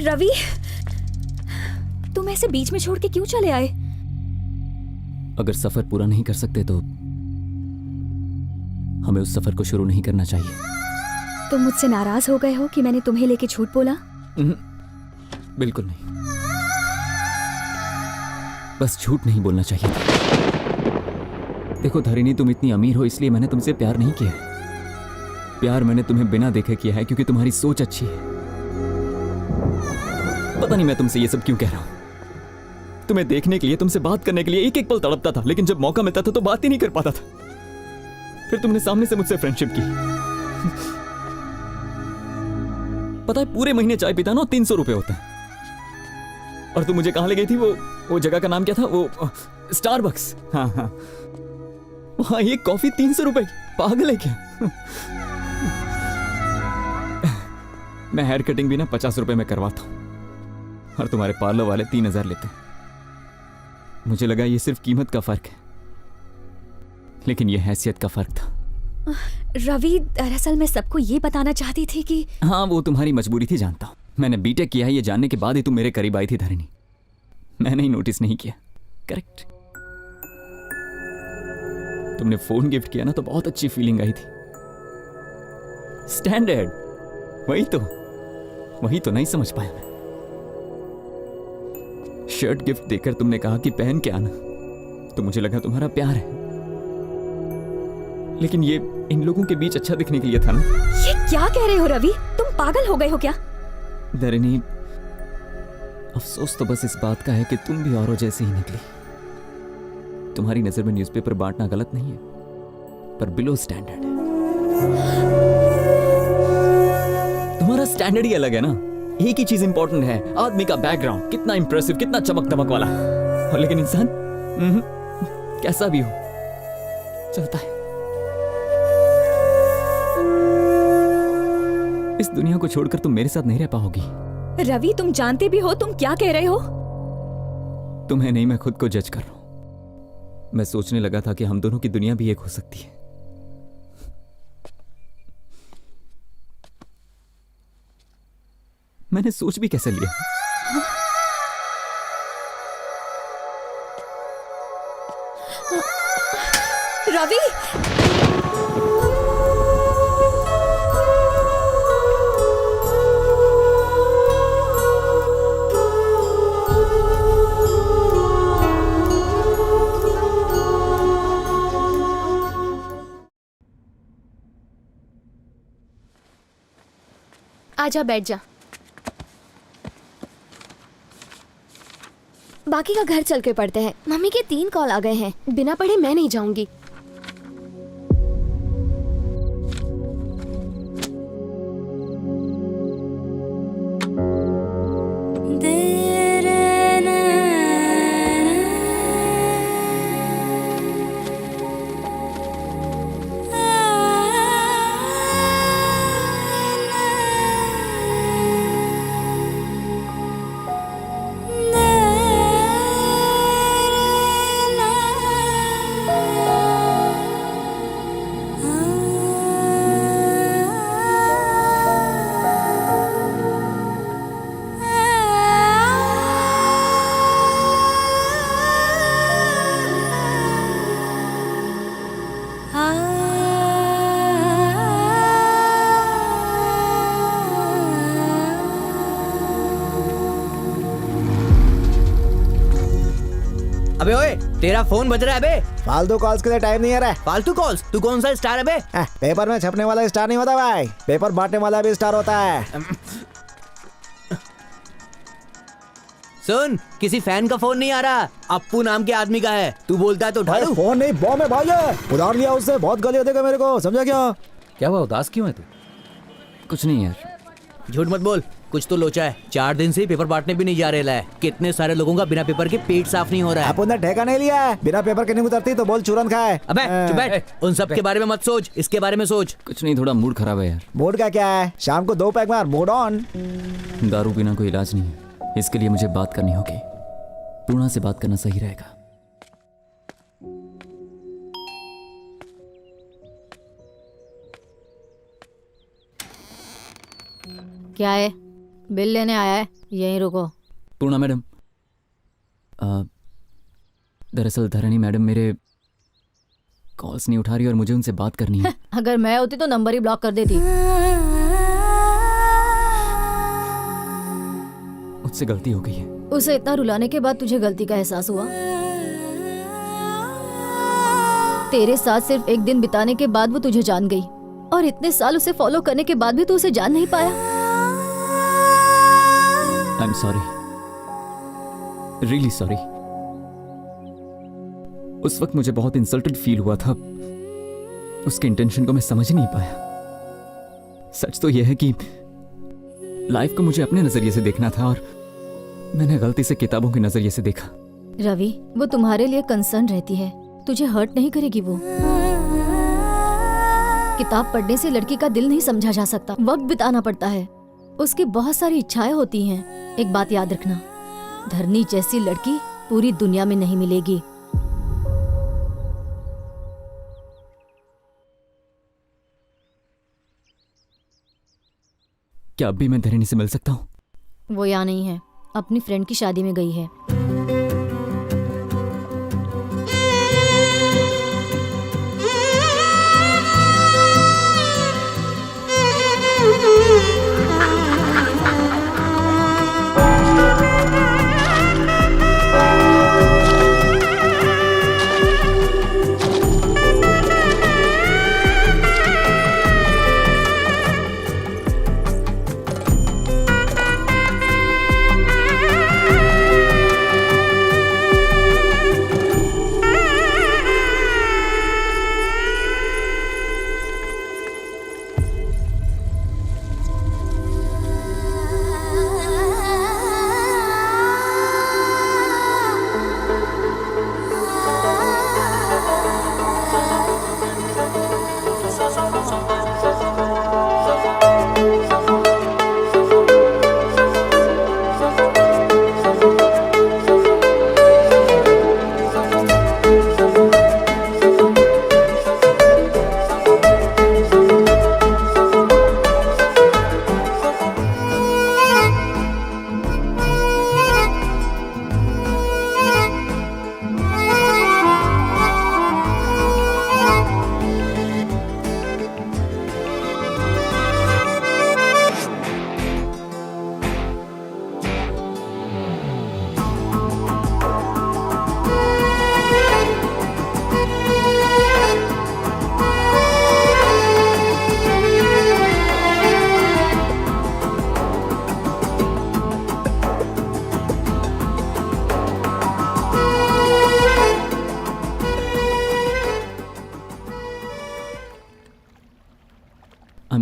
Ravi, तुम ऐसे बीच में छोड़ के क्यों चले आए? अगर सफर पूरा नहीं कर सकते तो हमें उस सफर को शुरू नहीं करना चाहिए। तुम मुझसे नाराज हो गए हो कि मैंने तुम्हें लेके झूठ बोला? बिल्कुल नहीं, बस झूठ नहीं बोलना चाहिए था। देखो धरिणी, तुम इतनी अमीर हो इसलिए मैंने तुमसे प्यार नहीं किया। प्यार मैंने तुम्हें बिना देखे किया है क्योंकि तुम्हारी सोच अच्छी है। पता नहीं मैं तुमसे ये सब क्यों कह रहा हूं। तुम्हें देखने के लिए, तुमसे बात करने के लिए एक एक पल तड़पता था, लेकिन जब मौका मिलता था तो बात ही नहीं कर पाता था। फिर तुमने सामने से मुझसे फ्रेंडशिप की। पता है, पूरे महीने चाय पीता ना 300 रुपए होता है। और तुम मुझे कहां ले गई थी? वो जगह का नाम क्या था? वो स्टारबक्स। हाँ हाँ, वहां एक कॉफी 300 रुपए। पागल है क्या? मैं हेयर कटिंग भी ना 50 रुपए में करवाता हूं और तुम्हारे पार्लर वाले 3000 लेते हैं। मुझे लगा ये सिर्फ कीमत का फर्क है, लेकिन ये हैसियत का फर्क था। रवि, दरअसल मैं सबको ये बताना चाहती थी कि हाँ, वो तुम्हारी मजबूरी थी, जानता हूं। मैंने बीटेक किया है ये जानने के बाद ही तुम मेरे करीब आई थी धरिणी। मैंने ही नोटिस नहीं किया। करेक्ट। तुमने फोन गिफ्ट किया ना तो बहुत अच्छी फीलिंग आई थी। स्टैंडर्ड, वही तो नहीं समझ पाया मैं। शर्ट गिफ्ट देकर तुमने कहा कि पहन के आना, तो मुझे लगा तुम्हारा प्यार है, लेकिन ये इन लोगों के बीच अच्छा दिखने के लिए था ना। ये क्या कह रहे हो रवि? तुम पागल हो गए हो क्या? धरिणी, अफसोस तो बस इस बात का है कि तुम भी औरों जैसी ही निकली। तुम्हारी नजर में न्यूज़पेपर बांटना गलत नहीं है, पर बिलो स्टैंडर्ड है। तुम्हारा स्टैंडर्ड ही अलग है ना। एक ही चीज इंपॉर्टेंट है, आदमी का बैकग्राउंड कितना इंप्रेसिव, कितना चमक दमक वाला, और लेकिन इंसान कैसा भी हो चलता है। इस दुनिया को छोड़कर तुम मेरे साथ नहीं रह पाओगी। रवि, तुम जानते भी हो तुम क्या कह रहे हो? तुम्हें नहीं, मैं खुद को जज कर रहा हूं। मैं सोचने लगा था कि हम दोनों की दुनिया भी एक हो सकती है। मैंने सोच भी कैसे लिया? रवि, आजा, बैठ जा। बाकी का घर चल के पढ़ते हैं। मम्मी के 3 कॉल आ गए हैं। बिना पढ़े मैं नहीं जाऊंगी। अबे ओए, तेरा फोन बज रहा है बे। फालतू कॉल्स के लिए टाइम नहीं है रे। फालतू कॉल्स? तू कौन सा स्टार है बे? पेपर में छपने वाला स्टार नहीं होता भाई, पेपर बांटने वाला भी स्टार होता है। सुन, किसी फैन का फोन नहीं आ रहा, अप्पू नाम के आदमी का है। तू बोलता है तो उठा लूं? फोन नहीं, बॉम्ब है भाई। उधार लिया उससे, बहुत गाली देगा मेरे को, समझा क्या? क्या हुआ, उदास क्यों है तू? कुछ नहीं यार। झूठ मत बोल, कुछ तो लोचा है। 4 दिन से पेपर बांटने भी नहीं जा रहे है। कितने सारे लोगों का बिना पेपर के पेट साफ नहीं हो रहा है। अपन ने ठेका नहीं लिया है, बिना पेपर के नहीं उतरती तो बोल चूरन खाए। अबे चुप बैठ, उन सब के बारे में मत सोच, इसके बारे में सोच। कुछ नहीं, थोड़ा मूड खराब है यार। मूड का क्या है, शाम को 2 पैक मार, मूड ऑन। दारू पीना कोई इलाज नहीं है, इसके लिए मुझे बात करनी होगी। पूर्णा से बात करना सही रहेगा। क्या है? बिल लेने आया है, यहीं रुको। पूर्णा मैडम, दरअसल धरणी मैडम मेरे कॉल्स नहीं उठा रही और मुझे उनसे बात करनी है। अगर मैं होती तो नंबर ही ब्लॉक कर देती। मुझसे गलती हो गई है। उसे इतना रुलाने के बाद तुझे गलती का एहसास हुआ? तेरे साथ सिर्फ एक दिन बिताने के बाद वो तुझे जान गई, और इतने साल उसे फॉलो करने के बाद भी तू उसे जान नहीं पाया। I am sorry, really sorry. उस वक्त मुझे बहुत इंसल्टेड फील हुआ था, उसके इंटेंशन को मैं समझ नहीं पाया। सच तो यह है कि लाइफ को मुझे अपने नजरिए से देखना था और मैंने गलती से किताबों के नजरिए से देखा। रवि, वो तुम्हारे लिए कंसर्न रहती है, तुझे हर्ट नहीं करेगी वो। किताब पढ़ने से लड़की का दिल नहीं समझा जा सकता, वक्त बिताना पड़ता है। उसकी बहुत सारी इच्छाएं होती हैं। एक बात याद रखना, धरनी जैसी लड़की पूरी दुनिया में नहीं मिलेगी। क्या अब भी मैं धरणी से मिल सकता हूँ? वो यहाँ नहीं है, अपनी फ्रेंड की शादी में गई है।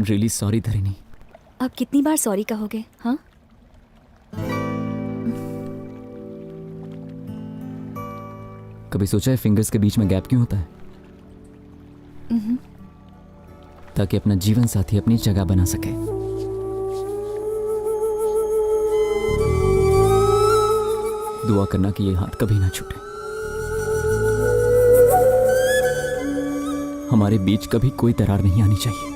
Am really sorry Dharini. अब कितनी बार सॉरी कहोगे? हाँ, कभी सोचा है फिंगर्स के बीच में गैप क्यों होता है? ताकि अपना जीवन साथी अपनी जगह बना सके। दुआ करना कि ये हाथ कभी ना छूटे। हमारे बीच कभी कोई दरार नहीं आनी चाहिए।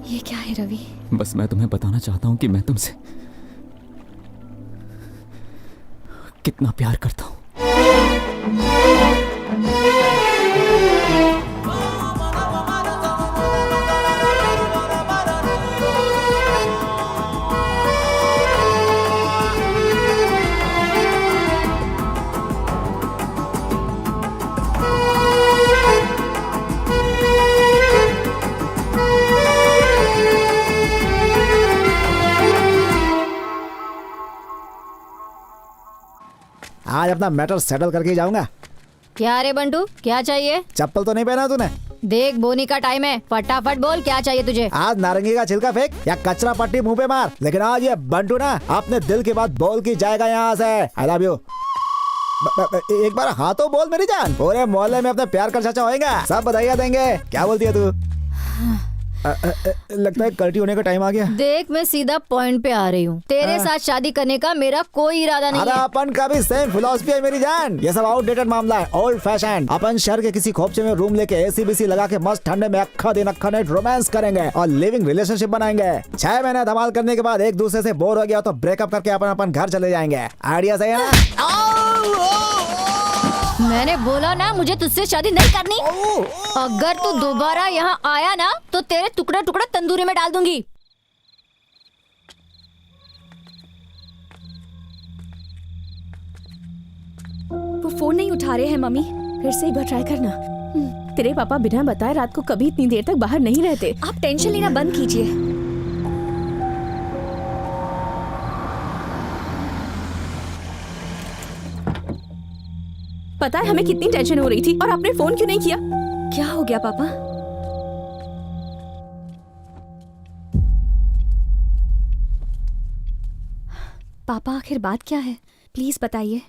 ये क्या है रवि? बस मैं तुम्हें बताना चाहता हूं कि मैं तुमसे कितना प्यार करता हूं। आज अपना मैटर सेटल करके ही जाऊंगा। क्या रे बंटू, क्या चाहिए? चप्पल तो नहीं पहना तूने? देख बोनी का टाइम है, फटाफट बोल क्या चाहिए तुझे। आज नारंगी का छिलका फेंक या कचरा पट्टी मुंह पे मार, लेकिन आज ये बंटू ना अपने दिल की बात बोल के जाएगा यहाँ से। I love you. एक बार हाँ तो बोल मेरी जान। पूरे मोहल्ले में अपने प्यार का चर्चा होएगा, सब बधाइयाँ देंगे। क्या बोलती है तू? लगता है कल्टी होने का टाइम आ गया। देख मैं सीधा पॉइंट पे आ रही हूँ। तेरे साथ शादी करने का मेरा कोई इरादा नहीं अरे है। अपन का भी सेम फिलॉसफी है मेरी जान। ये सब आउटडेटेड मामला है, ओल्ड फैशन। अपन शहर के किसी खोपचे में रूम लेके एसी बीसी लगा के मस्त ठंडे में अक्खा दिन अक्खा नाइट रोमांस करेंगे और लिविंग रिलेशनशिप बनाएंगे। 6 महीने धमाल करने के बाद एक दूसरे से बोर हो गया तो ब्रेकअप करके अपन घर चले जाएंगे। आइडिया सही है ना? मैंने बोला ना मुझे तुझसे शादी नहीं करनी। अगर तू दोबारा यहाँ आया ना तो तेरे टुकड़ा टुकड़ा तंदूरी में डाल दूंगी। वो फोन नहीं उठा रहे हैं मम्मी। फिर से एक बार ट्राई करना। तेरे पापा बिना बताए रात को कभी इतनी देर तक बाहर नहीं रहते। आप टेंशन लेना बंद कीजिए। पता है हमें कितनी टेंशन हो रही थी और आपने फोन क्यों नहीं किया? क्या हो गया पापा? पापा आखिर बात क्या है, प्लीज बताइए।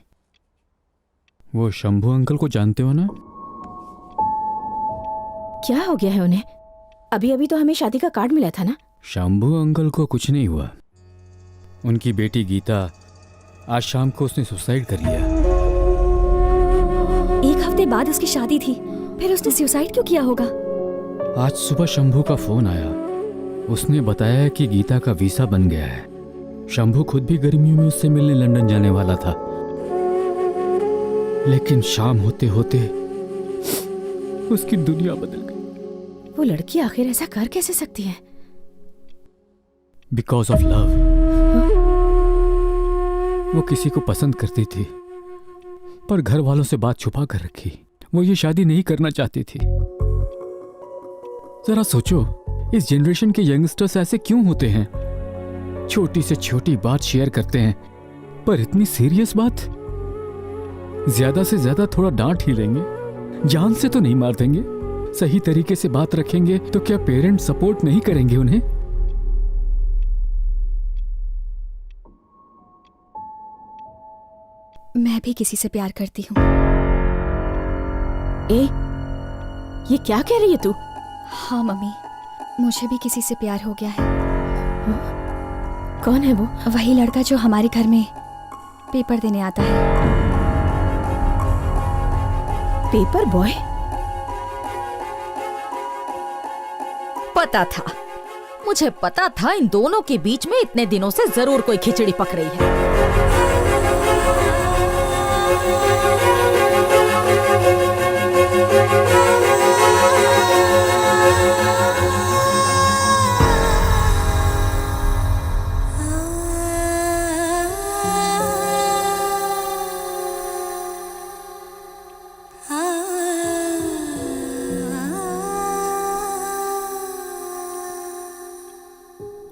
वो शंभू अंकल को जानते हो ना? क्या हो गया है उन्हें? अभी अभी तो हमें शादी का कार्ड मिला था ना। शंभू अंकल को कुछ नहीं हुआ। उनकी बेटी गीता आज शाम को उसने सुसाइड कर लिया। एक हफ्ते बाद उसकी शादी थी, फिर उसने सुसाइड क्यों किया होगा? आज सुबह शंभू का फोन आया। उसने बताया कि गीता का वीसा बन गया है। शंभू खुद भी गर्मियों में उससे मिलने लंदन जाने वाला था, लेकिन शाम होते होते उसकी दुनिया बदल गई। वो लड़की आखिर ऐसा कर कैसे सकती है? Because of love. वो किसी को पसंद करती थी पर घर वालों से बात छुपा कर रखी। वो ये शादी नहीं करना चाहती थी। जरा सोचो, इस जनरेशन के यंगस्टर्स ऐसे क्यों होते हैं? छोटी से छोटी बात शेयर करते हैं, पर इतनी सीरियस बात? ज्यादा से ज्यादा थोड़ा डांट ही लेंगे, जान से तो नहीं मार देंगे। सही तरीके से बात रखेंगे तो क्या पेरेंट्स सपोर्ट नहीं करेंगे उन्हें? मैं भी किसी से प्यार करती हूँ। ये क्या कह रही है तू? हाँ मम्मी, मुझे भी किसी से प्यार हो गया है। कौन है वो? वही लड़का जो हमारे घर में पेपर देने आता है। Paper boy? पता था, मुझे पता था इन दोनों के बीच में इतने दिनों से जरूर कोई खिचड़ी पक रही है।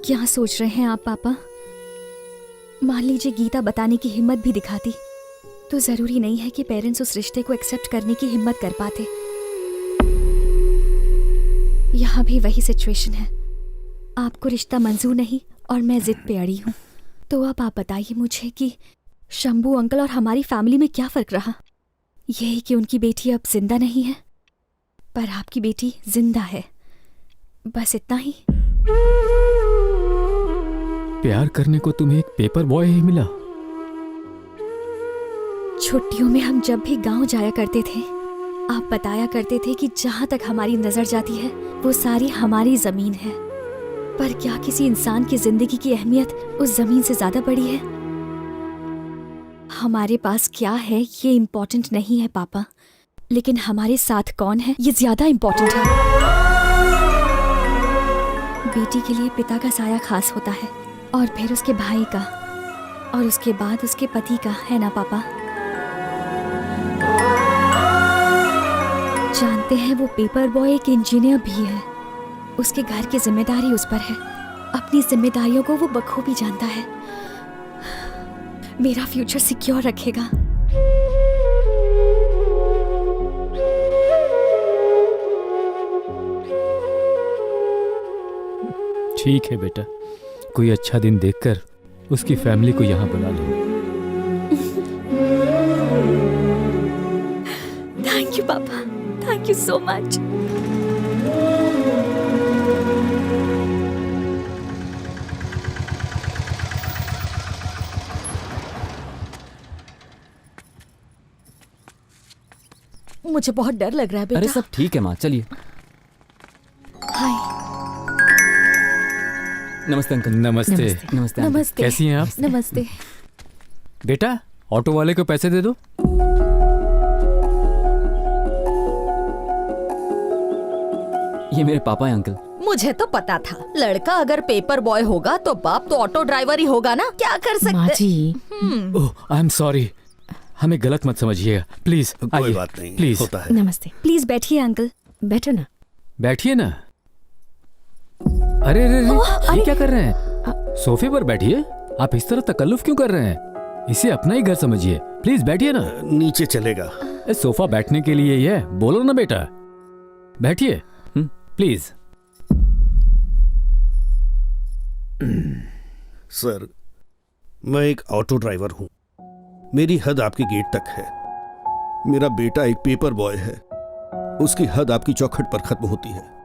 क्या सोच रहे हैं आप पापा? मान लीजिए गीता बताने की हिम्मत भी दिखाती तो जरूरी नहीं है कि पेरेंट्स उस रिश्ते को एक्सेप्ट करने की हिम्मत कर पाते। यहाँ भी वही सिचुएशन है। आपको रिश्ता मंजूर नहीं और मैं जिद पे अड़ी हूँ। तो अब आप बताइए मुझे कि शंभू अंकल और हमारी फैमिली में क्या फर्क रहा? यही कि उनकी बेटी अब जिंदा नहीं है, पर आपकी बेटी जिंदा है, बस इतना ही। प्यार करने को तुम्हें एक पेपर बॉय ही मिला? छुट्टियों में हम जब भी गांव जाया करते थे, आप बताया करते थे कि जहां तक हमारी नजर जाती है वो सारी हमारी जमीन है। पर क्या किसी इंसान की जिंदगी की अहमियत उस जमीन से ज्यादा बड़ी है? हमारे पास क्या है ये इम्पोर्टेंट नहीं है पापा, लेकिन हमारे साथ कौन है ये ज्यादा इम्पोर्टेंट है। बेटी के लिए पिता का साया खास होता है, और फिर उसके भाई का, और उसके बाद उसके पति का, है ना पापा? जानते हैं वो पेपर बॉय एक इंजीनियर भी है। उसके घर की जिम्मेदारी उस पर है। अपनी जिम्मेदारियों को वो बखूबी जानता है। मेरा फ्यूचर सिक्योर रखेगा। ठीक है बेटा, कोई अच्छा दिन देखकर उसकी फैमिली को यहाँ बुला लो। थैंक यू पापा, थैंक यू सो मच। मुझे बहुत डर लग रहा है बेटा। अरे सब ठीक है माँ, चलिए। हाय। नमस्ते अंकल। नमस्ते। नमस्ते। नमस्ते। कैसी हैं आप? नमस्ते। बेटा, ऑटो वाले को पैसे दे दो। ये मेरे पापा हैं अंकल। मुझे तो पता था लड़का अगर पेपर बॉय होगा तो बाप तो ऑटो ड्राइवर ही होगा ना। क्या कर सकते? माँ जी। ओह, आई एम सॉरी, हमें गलत मत समझिए, प्लीज। कोई बात नहीं, प्लीज होता है। नमस्ते। प्लीज बैठिए अंकल। बैठो ना। बैठिए ना। अरे अरे ये क्या कर रहे हैं? सोफे पर बैठिए। आप इस तरह तकल्लुफ क्यों कर रहे हैं? इसे अपना ही घर समझिए। प्लीज बैठिए ना। नीचे चलेगा। सोफा बैठने के लिए ही है, बोलो ना बेटा। बैठिए प्लीज। सर, मैं एक ऑटो ड्राइवर हूं। मेरी हद आपके गेट तक है। मेरा बेटा एक पेपर बॉय है, उसकी हद आपकी चौखट पर खत्म होती है।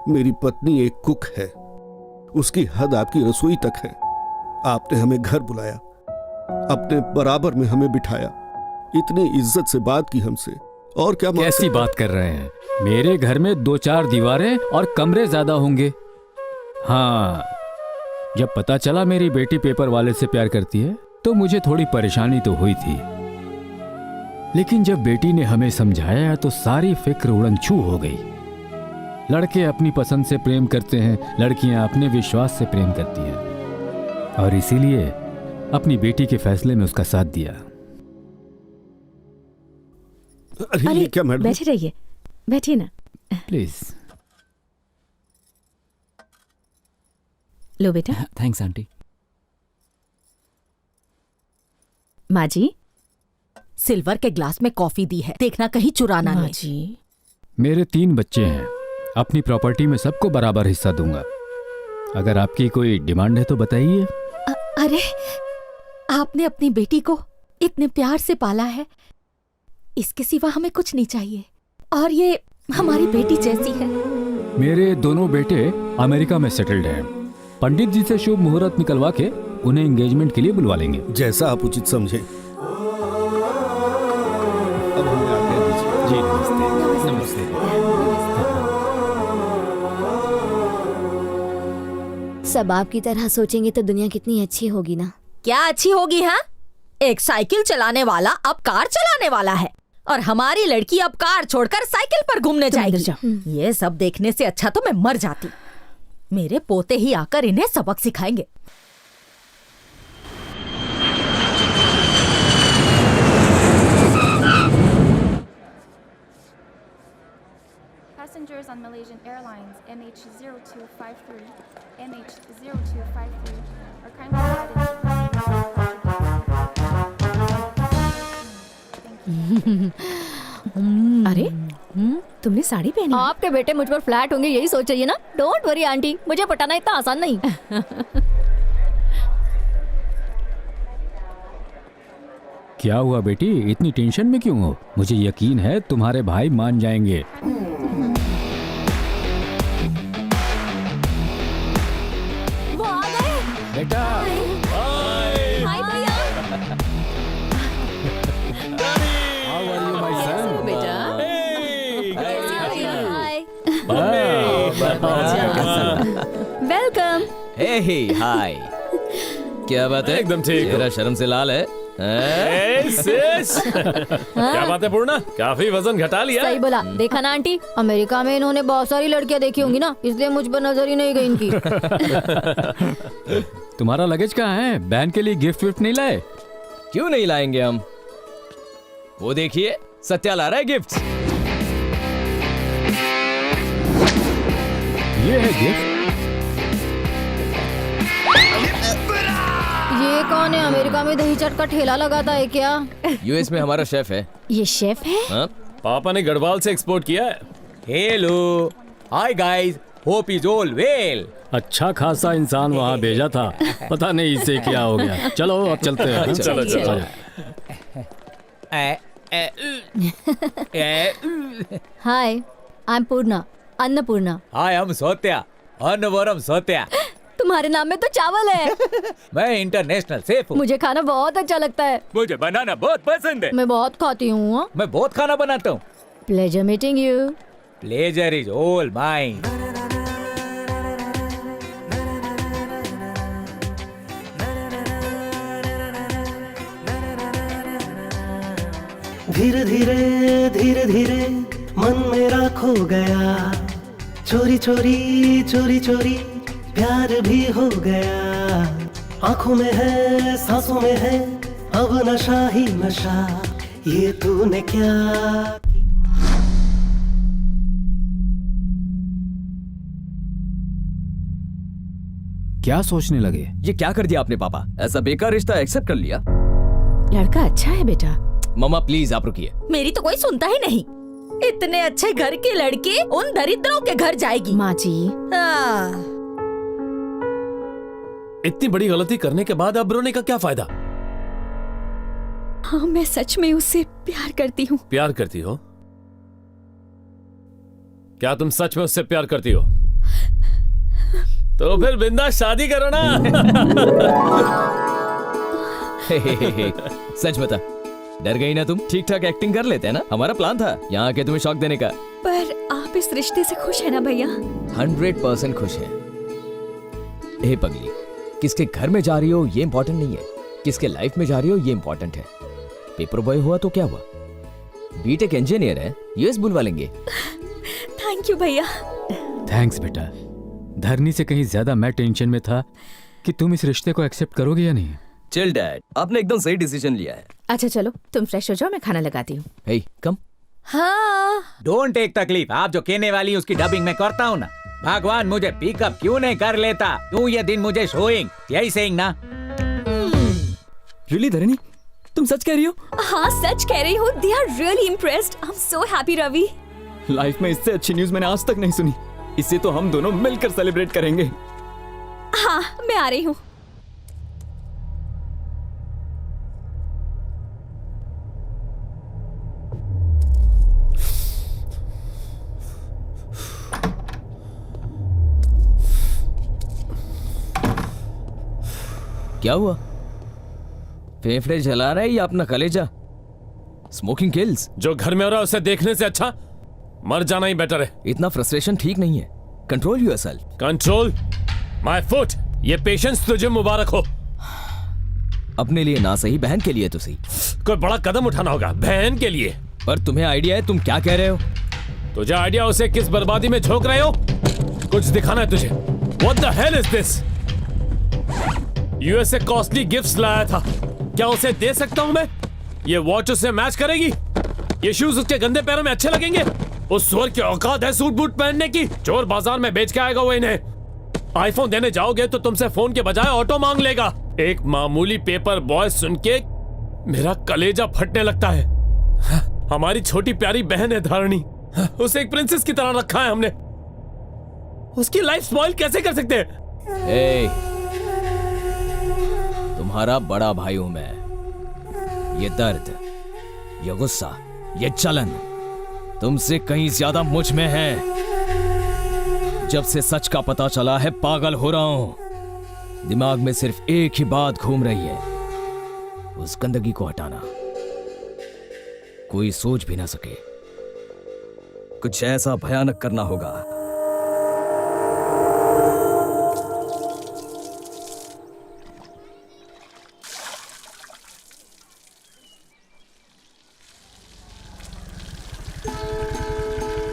मेरी पत्नी एक कुक है, उसकी हद आपकी रसोई तक है। आपने हमें घर बुलाया, अपने बराबर में हमें बिठाया, इतनी इज्जत से बात की हमसे, और क्या कैसी बात कर रहे हैं? मेरे घर में 2-4 दीवारें और कमरे ज्यादा होंगे। हाँ, जब पता चला मेरी बेटी पेपर वाले से प्यार करती है तो मुझे थोड़ी परेशानी तो हुई थी, लेकिन जब बेटी ने हमें समझाया तो सारी फिक्र उड़न-छू हो गई। लड़के अपनी पसंद से प्रेम करते हैं, लड़कियां अपने विश्वास से प्रेम करती हैं, और इसीलिए अपनी बेटी के फैसले में उसका साथ दिया। अरे ये क्या मैडम? बैठे रहिए, बैठिए ना प्लीज। लो बेटा। Thanks aunty. माँ जी, सिल्वर के ग्लास में कॉफी दी है, देखना कहीं चुराना माँ नहीं। जी। मेरे 3 बच्चे हैं, अपनी प्रॉपर्टी में सबको बराबर हिस्सा दूंगा। अगर आपकी कोई डिमांड है तो बताइए। अरे, आपने अपनी बेटी को इतने प्यार से पाला है, इसके सिवा हमें कुछ नहीं चाहिए, और ये हमारी बेटी जैसी है। मेरे दोनों बेटे अमेरिका में सेटल्ड हैं। पंडित जी से शुभ मुहूर्त निकलवा के उन्हें एंगेजमेंट के लिए बुलवा लेंगे। जैसा आप उचित समझे। अब हमें आज्ञा दीजिए। जी नमस्ते। नमस्ते। सब आपकी तरह सोचेंगे तो दुनिया कितनी अच्छी होगी ना। क्या अच्छी होगी? हाँ, एक साइकिल चलाने वाला अब कार चलाने वाला है, और हमारी लड़की अब कार छोड़कर साइकिल पर घूमने जाएगी। ये सब देखने से अच्छा तो मैं मर जाती। मेरे पोते ही आकर इन्हें सबक सिखाएंगे। Passengers on Malaysian Airlines MH0253, MH0253 are kindly अरे तुमने साड़ी पहनी? आपके बेटे मुझ पर फ्लैट होंगे यही सोच रही है ना? डोंट वरी आंटी, मुझे पटाना इतना आसान नहीं। क्या हुआ बेटी, इतनी टेंशन में क्यों हो? मुझे यकीन है तुम्हारे भाई मान जाएंगे। वो आ गए बेटा। हाय भैया। How are you, my son? बेटा। वेलकम। हे हाय। क्या बात है? एकदम ठीक। चेहरा शर्म से लाल है। क्या बात है पूर्णा, काफी वजन घटा लिया। सही बोला। देखा ना आंटी, अमेरिका में इन्होंने बहुत सारी लड़कियां देखी होंगी ना, इसलिए मुझ पर नजर ही नहीं गई इनकी। तुम्हारा लगेज कहाँ है? बहन के लिए गिफ्ट विफ्ट नहीं लाए? क्यों नहीं लाएंगे हम? वो देखिए, सत्या ला रहा है गिफ्ट्स। ये है गिफ्ट। ये कौन है? अमेरिका में दही चट का ठेला लगाता है क्या? यूएस में हमारा शेफ है। ये शेफ है? हाँ? पापा ने गढ़वाल से एक्सपोर्ट किया है। Hello, hi guys, hope is all well. अच्छा खासा इंसान वहाँ भेजा था, पता नहीं इसे क्या हो गया। चलो अब चलते हैं। चलो चलो। हाय, आई एम पूर्णा, अन्नपूर्णा। हाय, हम सौत्या, अन्नवरम सौत्या। तुम्हारे नाम में तो चावल है। मैं इंटरनेशनल शेफ हूँ। मुझे खाना बहुत अच्छा लगता है। मुझे बनाना बहुत पसंद है। मैं बहुत खाती हूँ। मैं बहुत खाना बनाता हूँ। Pleasure meeting you. Pleasure is all mine. धीरे धीरे धीरे धीरे मन मेरा खो गया, चोरी चोरी चोरी चोरी प्यार भी हो गया। आंखों में है, सांसों में है, अब नशा ही नशा। ये तूने क्या? क्या सोचने लगे? ये क्या कर दिया आपने पापा? ऐसा बेकार रिश्ता एक्सेप्ट कर लिया। लड़का अच्छा है बेटा। मम्मा प्लीज आप रुकिए। मेरी तो कोई सुनता ही नहीं। इतने अच्छे घर की लड़की उन दरिद्रों के घर जाएगी। माँ जी, इतनी बड़ी गलती करने के बाद अब रोने का क्या फायदा? हाँ, मैं सच में उससे प्यार करती हूँ। प्यार करती हो? क्या तुम सच में उससे प्यार करती हो? तो फिर बिंदास शादी करो ना। सच बता, डर गई ना तुम? ठीक ठाक एक्टिंग कर लेते हैं ना? हमारा प्लान था यहाँ आके तुम्हें शॉक देने का। पर आप इस रिश्ते से खुश है ना भैया? 100% खुश है। हे पगली, किसके घर में जा रही हो ये इम्पोर्टेंट नहीं है, किसके लाइफ में जा रही हो ये इम्पोर्टेंट है। पेपर बॉय हुआ तो क्या हुआ, बीटेक इंजीनियर है, यूएस बुलवा लेंगे। थैंक यू भैया। थैंक्स बेटा। धरनी से कहीं ज्यादा मैं टेंशन में था कि तुम इस रिश्ते को एक्सेप्ट करोगे या नहीं। चिल डैड, आपने एकदम सही डिसीजन लिया है। अच्छा चलो तुम फ्रेश हो जाओ, मैं खाना लगाती हूँ। हे कम। हाँ, डोंट टेक तकलीफ। आप जो कहने वाली उसकी डबिंग मैं करता हूँ ना। भगवान मुझे पिकअप क्यों नहीं कर लेता? क्यों ये दिन मुझे शोइंग, यही सेइंग ना। रियली धरनी, तुम सच कह रही हो? हाँ सच कह रही हूँ। They are really impressed. I'm so happy Ravi. Life में इससे अच्छी न्यूज मैंने आज तक नहीं सुनी। इससे तो हम दोनों मिलकर सेलिब्रेट करेंगे। हाँ, मैं आ रही हूँ। क्या हुआ? फेफड़े जला रहा है या अपना कलेजा? Smoking kills. जो घर में हो रहा है उसे देखने से अच्छा मर जाना ही बेटर है। इतना फ्रस्ट्रेशन ठीक नहीं है। Control yourself. Control my foot. ये पेशेंस तुझे मुबारक हो। अपने लिए ना सही, बहन के लिए तो सही। कोई बड़ा कदम उठाना होगा बहन के लिए। पर तुम्हें आइडिया है? तुम क्या कह रहे हो? तुझे आइडिया उसे किस बर्बादी में झोंक रहे हो? कुछ दिखाना है तुझे। What the hell is this? US से कॉस्टली गिफ्ट्स लाया था, क्या उसे दे सकता हूं मैं? ये वॉच उससे मैच करेगी? ये शूज उसके गंदे पैरों में अच्छे लगेंगे? उस सुअर की औकात है सूट बूट पहनने की? चोर बाजार में बेच के आएगा वो इन्हें। आईफोन देने जाओगे तो तुमसे फोन के बजाय ऑटो मांग लेगा। एक मामूली पेपर बॉय सुन के मेरा कलेजा फटने लगता है। हमारी छोटी प्यारी बहन है धारणी, उसे एक प्रिंसेस की तरह रखा है हमने। उसकी लाइफ स्पॉइल कैसे कर सकते हैं? ए, तुम्हारा बड़ा भाई हूं मैं। ये दर्द, ये गुस्सा, ये चलन तुमसे कहीं ज्यादा मुझ में है। जब से सच का पता चला है पागल हो रहा हूं। दिमाग में सिर्फ एक ही बात घूम रही है, उस गंदगी को हटाना। कोई सोच भी ना सके। कुछ ऐसा भयानक करना होगा।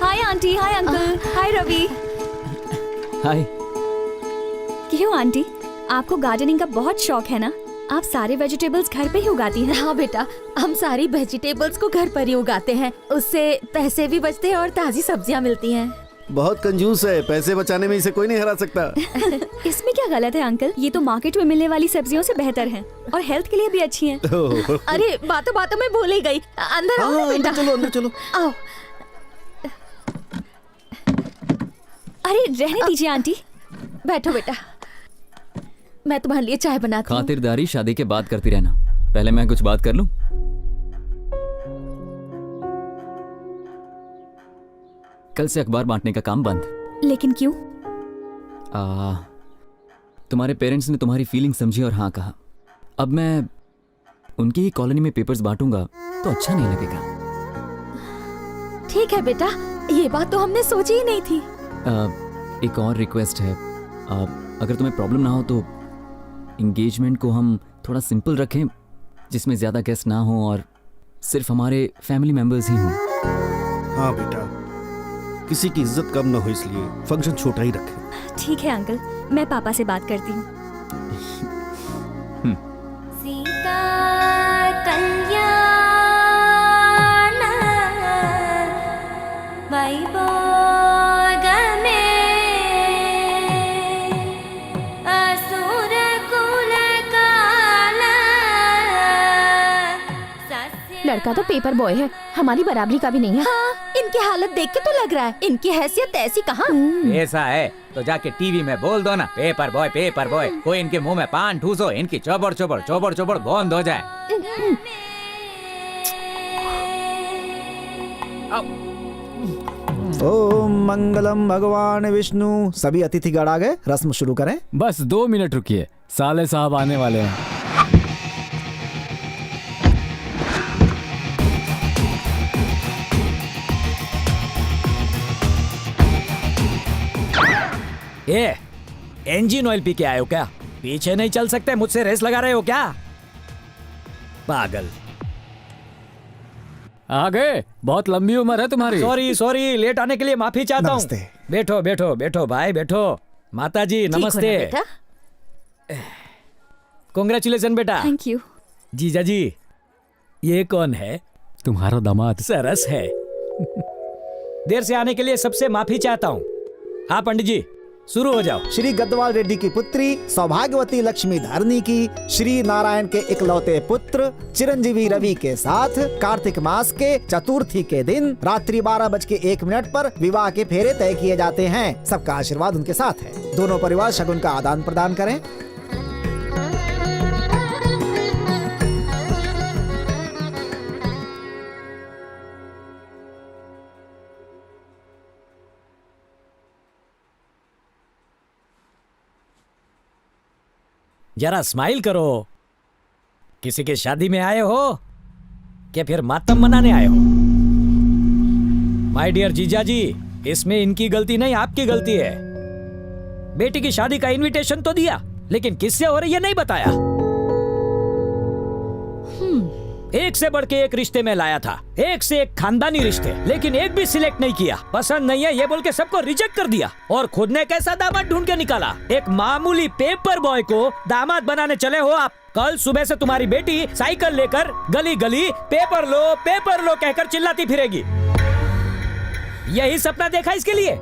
हाय आंटी, हाय अंकल, हाय रवि। हाय। क्यों आंटी, आपको गार्डनिंग का बहुत शौक है ना? आप सारे वेजिटेबल्स घर पे ही उगाती हैं? हाँ बेटा, हम सारी वेजिटेबल्स को घर पर ही उगाते हैं। उससे पैसे भी बचते हैं और ताजी सब्जियाँ मिलती हैं। बहुत कंजूस है, पैसे बचाने में इसे कोई नहीं हरा सकता। इसमें क्या गलत है अंकल? ये तो मार्केट में मिलने वाली सब्जियों से बेहतर हैं और हेल्थ के लिए भी अच्छी हैं। अरे बातों बातों में भूल ही गई। अंदर आओ ना बेटा। अंदर चलो। आओ। अरे रहने दीजिए आंटी, बैठो बेटा, मैं तुम्हारे लिए चाय बनाती हूँ। खातिरदारी शादी के बाद करती रहना। पहले मैं कुछ बात कर लूं। कल से अखबार बांटने का काम बंद। लेकिन क्यों? तुम्हारे पेरेंट्स ने तुम्हारी फीलिंग समझी और हाँ कहा। अब मैं उनकी ही कॉलोनी में पेपर्स बांटूंगा तो अच्छा नहीं लगेगा। ठीक है बेटा, ये बात तो हमने सोची ही नहीं थी। एक और रिक्वेस्ट है, अगर तुम्हें प्रॉब्लम ना हो तो एंगेजमेंट को हम थोड़ा सिंपल रखें, जिसमें ज्यादा गेस्ट ना हो और सिर्फ हमारे फैमिली मेंबर्स ही हों। हाँ बेटा, किसी की इज्जत कम ना हो इसलिए फंक्शन छोटा ही रखें। ठीक है अंकल, मैं पापा से बात करती हूँ। सीता कल्याण वैभोग में असुर कुल काल। लड़का तो पेपर बॉय है, हमारी बराबरी का भी नहीं है। हाँ, इनकी हालत देख के तो लग रहा है इनकी हैसियत ऐसी कहाँ। ऐसा है तो जाके टीवी में बोल दो ना, पेपर बॉय पेपर बॉय। कोई इनके मुंह में पान ठूसो, इनकी चौबड़ चौबड़ चौबड़ चौबड़ बंद हो जाए। ओम मंगलम भगवान विष्णु। सभी अतिथिगण आ गए, रस्म शुरू करें। बस 2 मिनट रुकिए, साले साहब आने वाले हैं। ये इंजन ऑयल पी के आए हो क्या? पीछे नहीं चल सकते, मुझसे रेस लगा रहे हो क्या? पागल। आ गए, बहुत लंबी उम्र है तुम्हारी। सॉरी सॉरी, लेट आने के लिए माफी चाहता हूँ। बैठो बैठो बैठो भाई बैठो। माता जी नमस्ते। कांग्रेचुलेशन बेटा। Thank you. जीजा जी, ये कौन है? तुम्हारा दामाद। सरस है। देर से आने के लिए सबसे माफी चाहता हूँ। हाँ पंडित जी, शुरू हो जाओ। श्री गद्वाल रेड्डी की पुत्री सौभाग्यवती लक्ष्मी धारणी की श्री नारायण के इकलौते पुत्र चिरंजीवी रवि के साथ कार्तिक मास के चतुर्थी के दिन रात्रि 12:01 पर विवाह के फेरे तय किए जाते हैं। सबका आशीर्वाद उनके साथ है। दोनों परिवार शगुन का आदान प्रदान करें। जरा स्माइल करो। किसी की शादी में आए हो क्या फिर मातम मनाने आए हो? माय डियर जीजा जी, इसमें इनकी गलती नहीं, आपकी गलती है। बेटी की शादी का इनविटेशन तो दिया, लेकिन किससे हो रही है नहीं बताया। एक से बढ़ के एक रिश्ते में लाया था, एक से एक खानदानी रिश्ते, लेकिन एक भी सिलेक्ट नहीं किया। पसंद नहीं है ये बोल के सबको रिजेक्ट कर दिया। और खुद ने कैसा दामाद ढूंढ के निकाला? एक मामूली पेपर बॉय को दामाद बनाने चले हो आप। कल सुबह से तुम्हारी बेटी साइकिल लेकर गली गली पेपर लो कहकर चिल्लाती फिरेगी। यही सपना देखा इसके लिए।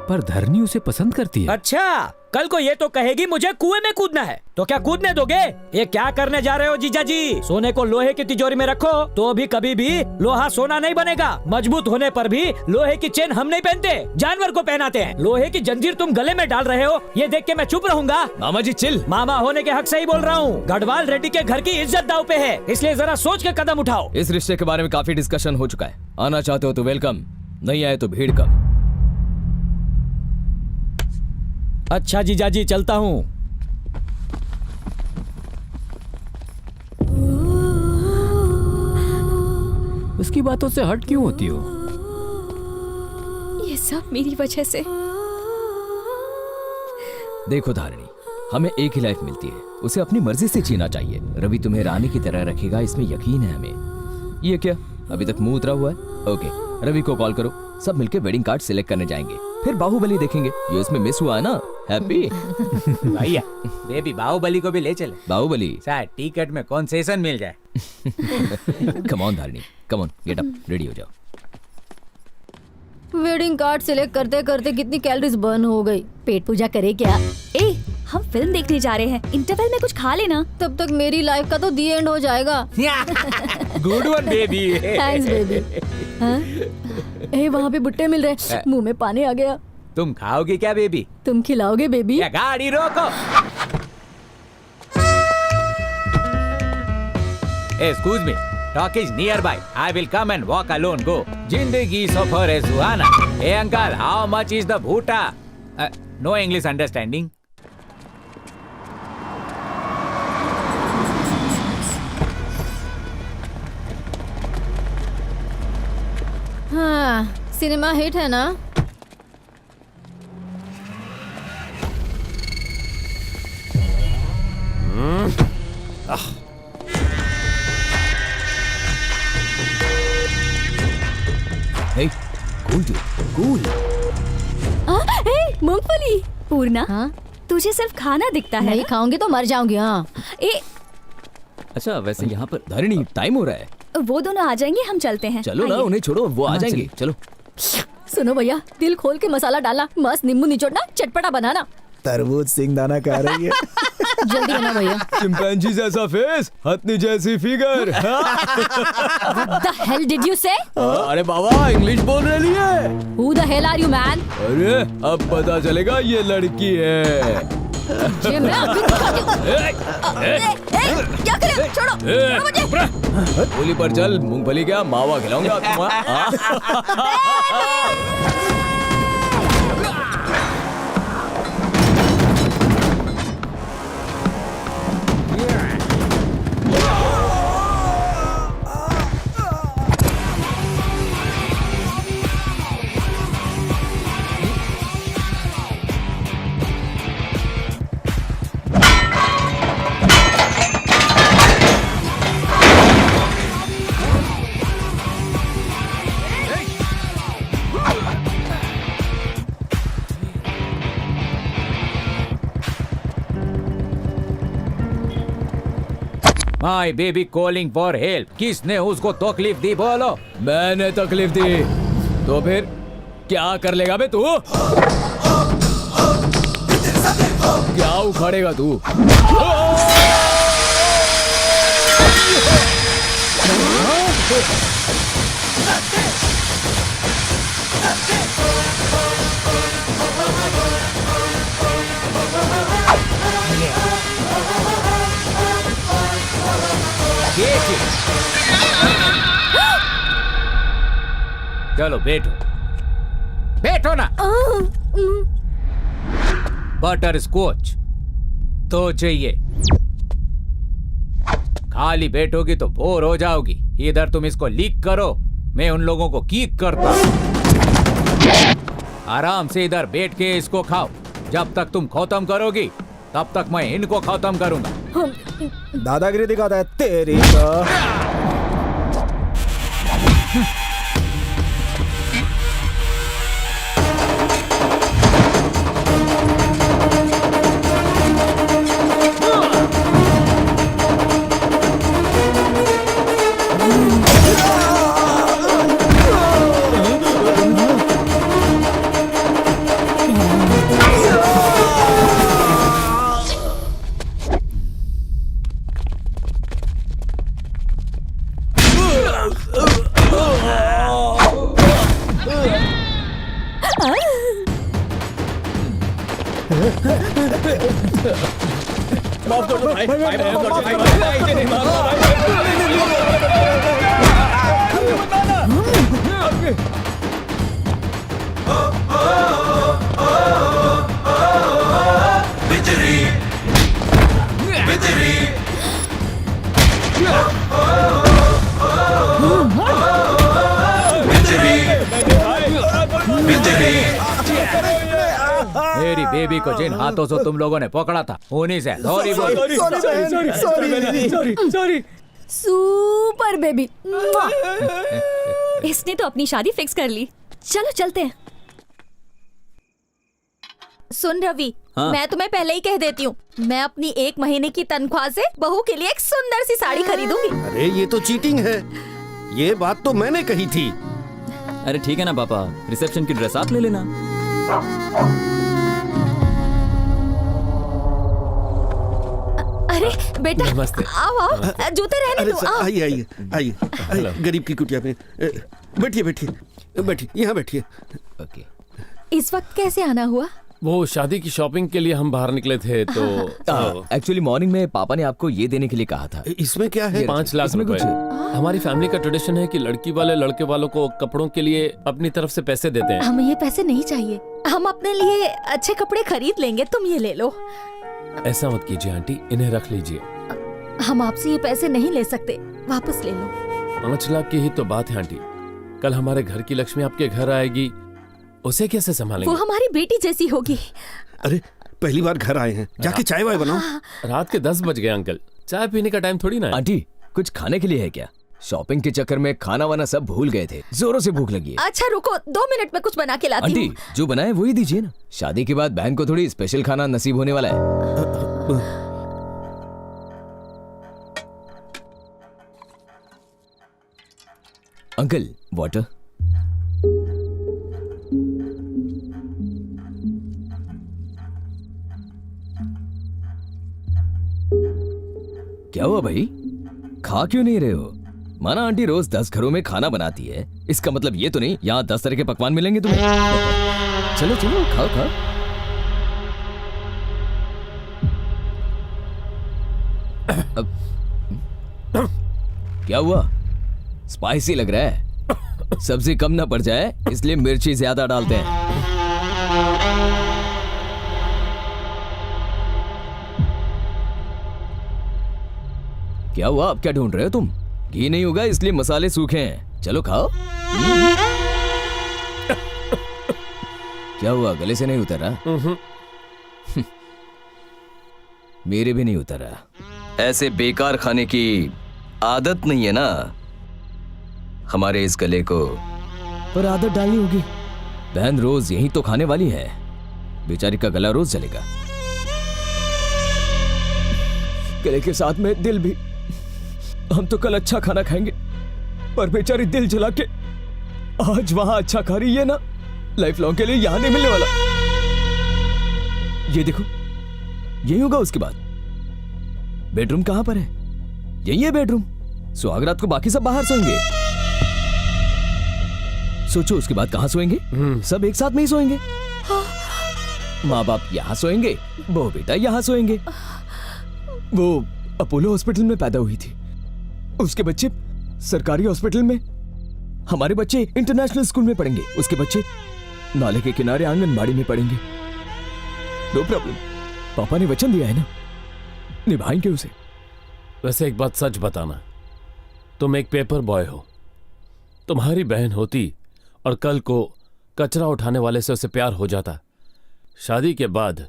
पर धरनी उसे पसंद करती है। अच्छा, कल को ये तो कहेगी मुझे कुएं में कूदना है, तो क्या कूदने दोगे? ये क्या करने जा रहे हो जीजा जी? सोने को लोहे की तिजोरी में रखो तो भी कभी भी लोहा सोना नहीं बनेगा। मजबूत होने पर भी लोहे की चेन हम नहीं पहनते, जानवर को पहनाते हैं। लोहे की जंजीर तुम गले में डाल रहे हो, ये देख के मैं चुप रहूंगा? मामा जी चिल। मामा होने के हक से ही बोल रहा हूँ। गढ़वाल रेड्डी के घर की इज्जत दाव पे है, इसलिए जरा सोच के कदम उठाओ। इस रिश्ते के बारे में काफी डिस्कशन हो चुका है। आना चाहते हो तो वेलकम, नहीं आए तो भीड़ कम। अच्छा जीजा जी, चलता हूँ। उसकी बातों से हट क्यों होती हो? ये सब मेरी वजह से। देखो धारणी, हमें एक ही लाइफ मिलती है, उसे अपनी मर्जी से जीना चाहिए। रवि तुम्हें रानी की तरह रखेगा, इसमें यकीन है हमें। ये क्या अभी तक मुंह उतरा हुआ है? ओके, रवि को कॉल करो, सब मिलके वेडिंग कार्ड सिलेक्ट करने जाएंगे, फिर बाहुबली देखेंगे। ये उसमें मिस हुआ है ना। हैप्पी भैया, बेबी बाहुबली को भी ले चले। बाहुबली शायद टिकट में कंसेशन मिल जाए। Come on Dharni, come on, get up, ready हो जाओ। वेडिंग कार्ड सिलेक्ट करते करते कितनी कैलोरीज बर्न हो गई। पेट पूजा करे क्या? ए, हम फिल्म देखने जा रहे हैं, इंटरवल में कुछ खा लेना। तब तक मेरी लाइफ का तो दी एंड हो जाएगा। Good one baby. Thanks baby. ए, वहाँ पे भुट्टे मिल रहे, मुंह में पानी आ गया। तुम खाओगे क्या बेबी? तुम खिलाओगे बेबी? या गाड़ी रोको। Excuse me, talk is nearby. I will come and walk alone. Go. जिंदगी सफर है सुहाना. Hey uncle, how much is the bhuta? No English understanding. हाँ, सिनेमा हिट है ना? Hey, cool dude, cool. मूंगफली। पूर्णा, तुझे सिर्फ खाना दिखता है। नहीं खाऊंगी तो मर जाऊंगी। हाँ। अच्छा, वैसे यहाँ पर धारणी टाइम हो रहा है। वो दोनों आ जाएंगे, हम चलते हैं। चलो ना, उन्हें छोड़ो, वो आ जाएंगे। चलो। सुनो भैया, दिल खोल के मसाला डालना, मस्त नींबू निचोड़ना, चटपटा बनाना। तरबूज सिंगदाना खा रही है। जल्दी आना भैया। चिंपैंजी जैसा फेस, हथनी जैसी figure. What the hell did you say? अरे बाबा, इंग्लिश बोल रही है। Who the hell are you, man? अरे अब पता चलेगा ये लड़की है। क्या करें? छोड़ो, छोड़ो मुझे। होली पर चल, मूंगफली क्या मावा खिलाऊंगा My baby calling for help. किसने उसको तकलीफ दी बोलो? मैंने तकलीफ दी तो फिर क्या कर लेगा बे तू? क्या उखाड़ेगा तू? चलो बैठो, बैठो ना। बटर स्कॉच तो चाहिए। खाली बैठोगी तो बोर हो जाओगी। इधर तुम इसको लीक करो, मैं उन लोगों को कीक करता। आराम से इधर बैठ के इसको खाओ। जब तक तुम खत्म करोगी तब तक मैं इनको खत्म करूंगा। दादागिरी दिखाता है तेरी तो। माफ कर दो भाई, भाई माफ कर दो भाई, भाई इसे नहीं मारना बिजली बिजली मेरी बेबी को जिन हाथों से तुम लोगों ने पकड़ा था उन्हीं से सॉरी सॉरी। Super baby. इसने तो अपनी शादी फिक्स कर ली। चलो चलते हैं। सुन रवि, हाँ? मैं तुम्हें पहले ही कह देती हूँ, मैं अपनी 1 महीने की तनख्वाह से बहू के लिए एक सुंदर सी साड़ी खरीदूंगी। अरे ये तो चीटिंग है, ये बात तो मैंने कही थी। अरे ठीक है ना पापा, रिसेप्शन की ड्रेस आप ले लेना। अरे बेटा, नमस्ते। आओ आओ, जूते रहने अरे दो। सर, आओ। आइए आइए आइए आइए, गरीब की कुटिया में बैठिए बैठिए बैठिए, यहाँ बैठिए। ओके। इस वक्त कैसे आना हुआ? वो शादी की शॉपिंग के लिए हम बाहर निकले थे तो एक्चुअली मॉर्निंग में पापा ने आपको ये देने के लिए कहा था। इसमें क्या है? 5 लाख इसमें रुपए। कुछ हमारी फैमिली का ट्रेडिशन है कि लड़की वाले लड़के वालों को कपड़ों के लिए अपनी तरफ से पैसे देते हैं। हमें ये पैसे नहीं चाहिए, हम अपने लिए अच्छे कपड़े खरीद लेंगे, तुम ये ले लो। ऐसा मत कीजिए आंटी, इन्हें रख लीजिए। हम आपसे ये पैसे नहीं ले सकते, वापस ले लो। 5 लाख की ही तो बात है आंटी। कल हमारे घर की लक्ष्मी आपके घर आएगी, उसे कैसे वो संभालेंगे? हमारी बेटी जैसी होगी। अरे पहली बार घर आए हैं, जाके चाय वाय बनाओ। रात के 10 बज गए अंकल, चाय पीने का टाइम थोड़ी ना है। आंटी कुछ खाने के लिए है क्या? शॉपिंग के चक्कर में खाना वाना सब भूल गए थे, जोरों से भूख लगी है। अच्छा रुको, 2 मिनट में कुछ बना के लाती आंटी हूँ। जो बनाए वही दीजिए ना, शादी के बाद बहन को थोड़ी स्पेशल खाना नसीब होने वाला है। Uncle water. क्या हुआ भाई, खा क्यों नहीं रहे हो? माना आंटी रोज 10 घरों में खाना बनाती है, इसका मतलब ये तो नहीं यहाँ 10 तरह के पकवान मिलेंगे तुम्हें। चलो चलो खाओ खाओ। क्या हुआ, स्पाइसी लग रहा है? सब्जी कम ना पड़ जाए इसलिए मिर्ची ज्यादा डालते हैं। क्या हुआ, अब क्या ढूंढ रहे हो तुम? घी नहीं होगा इसलिए मसाले सूखे हैं, चलो खाओ। क्या हुआ, गले से नहीं उतरा? मेरे भी नहीं उतरा। ऐसे बेकार खाने की आदत नहीं है ना हमारे इस गले को, पर आदत डालनी होगी। बहन रोज यही तो खाने वाली है, बेचारी का गला रोज जलेगा। गले के साथ में दिल भी। हम तो कल अच्छा खाना खाएंगे, पर बेचारी दिल जला के आज वहां अच्छा खा रही है ना, लाइफ लॉन्ग के लिए यहां नहीं मिलने वाला। ये देखो, यही होगा उसके बाद। बेडरूम कहां पर है? यही है बेडरूम। सुहागरात को बाकी सब बाहर सोएंगे। सोचो उसके बाद कहां सोएंगे? सब एक साथ में ही सोएंगे। माँ बाप यहां सोएंगे, बहू बेटा यहां सोएंगे। वो अपोलो हॉस्पिटल में पैदा हुई थी, उसके बच्चे सरकारी हॉस्पिटल में। हमारे बच्चे इंटरनेशनल स्कूल में पढ़ेंगे, उसके बच्चे नाले के किनारे आंगनबाड़ी में पढ़ेंगे। नो प्रॉब्लम, पापा ने वचन दिया है ना, निभाएंगे उसे। वैसे एक बात सच बताना, तुम एक पेपर बॉय हो। तुम्हारी बहन होती और कल को कचरा उठाने वाले से उसे प्यार हो जाता, शादी के बाद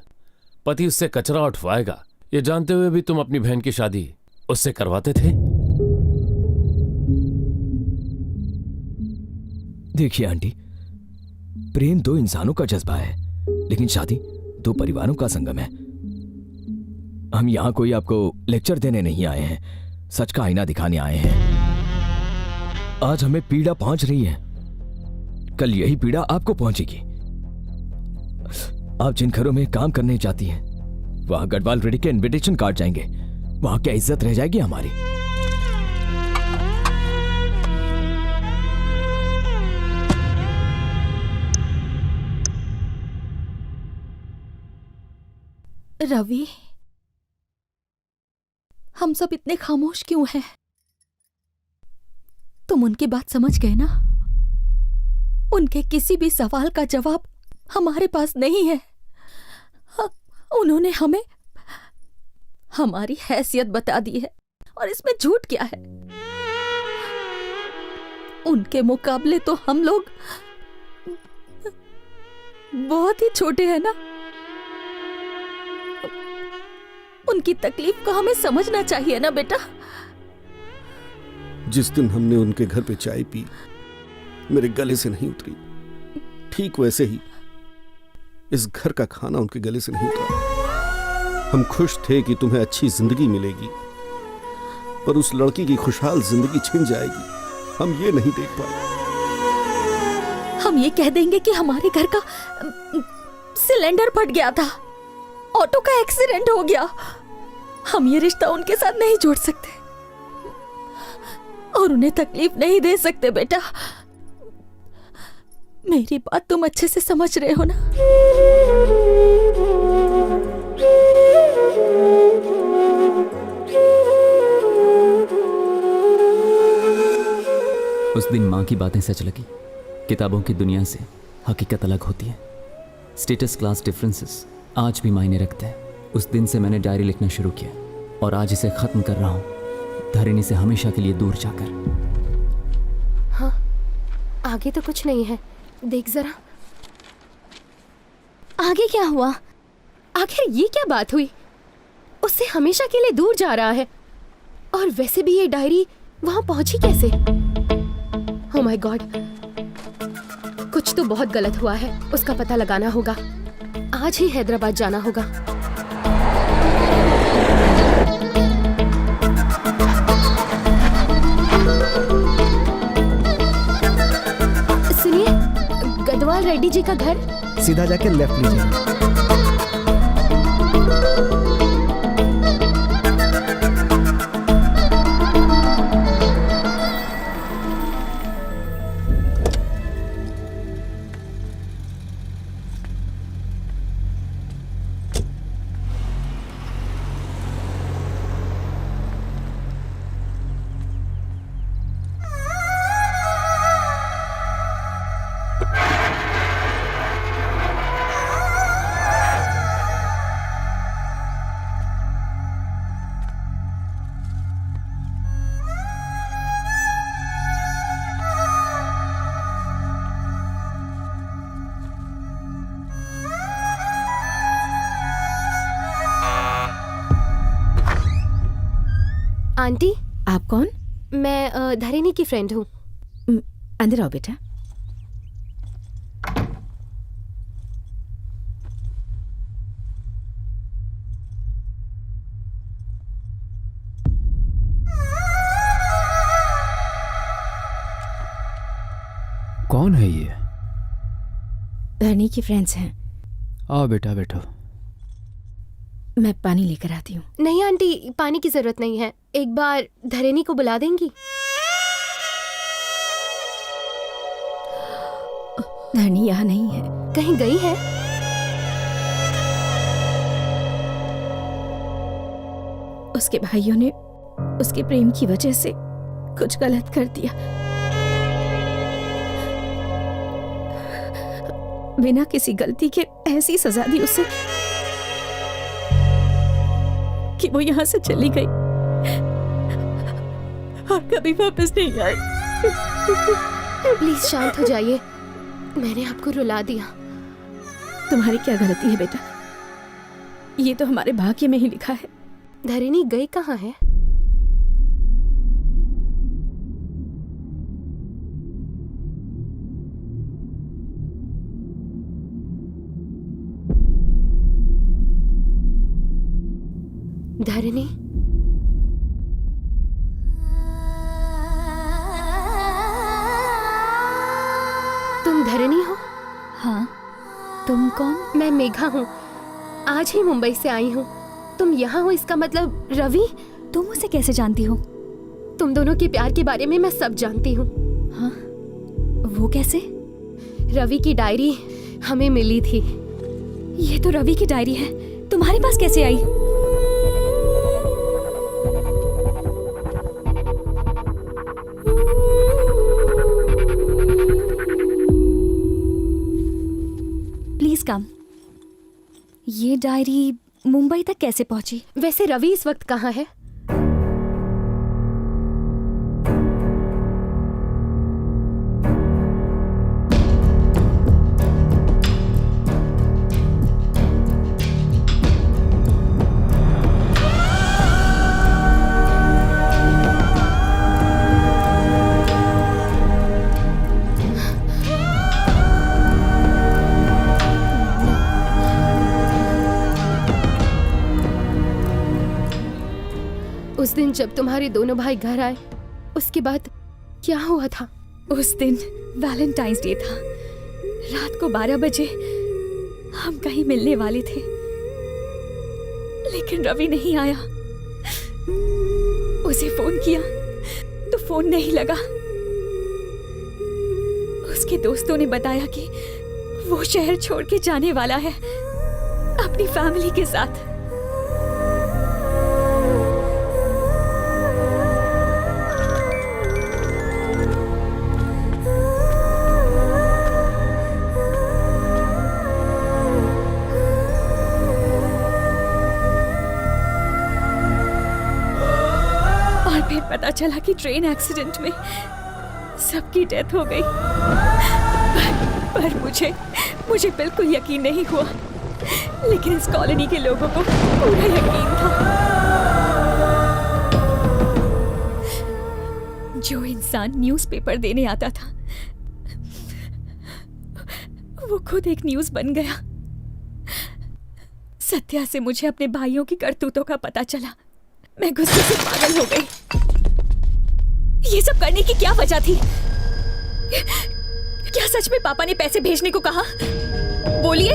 पति उससे कचरा उठवाएगा, ये जानते हुए भी तुम अपनी बहन की शादी उससे करवाते थे। देखिए आंटी, प्रेम 2 इंसानों का जज्बा है, लेकिन शादी 2 परिवारों का संगम है। हम यहां कोई आपको लेक्चर देने नहीं आए हैं, सच का आईना दिखाने आए हैं। आज हमें पीड़ा पहुंच रही है, कल यही पीड़ा आपको पहुंचेगी। आप जिन घरों में काम करने जाती हैं, वहां गढ़वाल रेड्डी के इनविटेशन कार्ड जाएंगे, वहां क्या इज्जत रह जाएगी हमारी? रवि, हम सब इतने खामोश क्यों हैं? तुम उनकी बात समझ गए ना? उनके किसी भी सवाल का जवाब हमारे पास नहीं है। उन्होंने हमें हमारी हैसियत बता दी है, और इसमें झूठ क्या है? उनके मुकाबले तो हम लोग बहुत ही छोटे हैं ना। उनकी तकलीफ को हमें समझना चाहिए ना बेटा। जिस दिन हमने उनके घर पे चाय पी, मेरे गले से नहीं उतरी, ठीक वैसे ही इस घर का खाना उनके गले से नहीं उतरा। हम खुश थे कि तुम्हें अच्छी जिंदगी मिलेगी, पर उस लड़की की खुशहाल जिंदगी छिन जाएगी, हम ये नहीं देख पाए। हम ये कह देंगे कि हमारे घर का सिलेंडर फट गया था, ऑटो का एक्सीडेंट हो गया। हम ये रिश्ता उनके साथ नहीं जोड़ सकते और उन्हें तकलीफ नहीं दे सकते बेटा। मेरी बात तुम अच्छे से समझ रहे हो ना? उस दिन माँ की बातें सच लगी। किताबों की दुनिया से हकीकत अलग होती है। स्टेटस क्लास डिफरेंसेस आज भी मायने रखते हैं। उस दिन से मैंने डायरी लिखना शुरू किया और आज इसे खत्म कर रहा हूँ, धरणी से हमेशा के लिए दूर जाकर। हाँ, आगे तो कुछ नहीं है, देख जरा। आगे क्या हुआ? आखिर ये क्या बात हुई? उससे हमेशा के लिए दूर जा रहा है, और वैसे भी ये डायरी वहां पहुंची कैसे? ओह माय गॉड, कुछ तो बहुत गलत हुआ है। उसका पता लगाना होगा। आज ही हैदराबाद जाना होगा। सुनिए, गदवाल रेड्डी जी का घर सीधा जाके लेफ्ट लीजिए। आंटी, आप कौन? मैं धरणी की फ्रेंड हूँ। अंदर आओ बेटा। कौन है ये? धरणी की फ्रेंड्स हैं। आओ बेटा, बैठो। मैं पानी लेकर आती हूँ। नहीं आंटी, पानी की जरूरत नहीं है। एक बार धरणी को बुला देंगी? धरणी यहाँ नहीं है। कहीं गई है? उसके भाइयों ने उसके प्रेम की वजह से कुछ गलत कर दिया। बिना किसी गलती के ऐसी सजा दी उसे कि वो यहाँ से चली गई और कभी वापस नहीं आई। प्लीज शांत हो जाइए। मैंने आपको रुला दिया। तुम्हारी क्या गलती है बेटा? ये तो हमारे भाग्य में ही लिखा है। धरणी गई कहाँ है? धरणी, तुम धरणी हो? हाँ, तुम कौन? मैं मेघा हूँ। आज ही मुंबई से आई हूँ। तुम यहाँ हो इसका मतलब रवि? तुम उसे कैसे जानती हो? तुम दोनों के प्यार के बारे में मैं सब जानती हूँ। हाँ, वो कैसे? रवि की डायरी हमें मिली थी। ये तो रवि की डायरी है। तुम्हारे पास कैसे आई? Please come. ये डायरी मुंबई तक कैसे पहुंची? वैसे रवि इस वक्त कहाँ है? उस दिन जब तुम्हारे दोनों भाई घर आए, उसके बाद क्या हुआ था? उस दिन वैलेंटाइंस डे था। रात को 12 बजे हम कहीं मिलने वाले थे, लेकिन रवि नहीं आया। उसे फोन किया तो फोन नहीं लगा। उसके दोस्तों ने बताया कि वो शहर छोड़ के जाने वाला है अपनी फैमिली के साथ। पता चला कि ट्रेन एक्सीडेंट में सबकी डेथ हो गई। पर मुझे बिल्कुल यकीन नहीं हुआ, लेकिन इस कॉलोनी के लोगों को पूरा यकीन था। जो इंसान न्यूज़पेपर देने आता था, वो खुद एक न्यूज़ बन गया। सत्या से मुझे अपने भाइयों की करतूतों का पता चला। मैं गुस्से से पागल हो गई। ये सब करने की क्या वजह थी? क्या सच में पापा ने पैसे भेजने को कहा? बोलिए।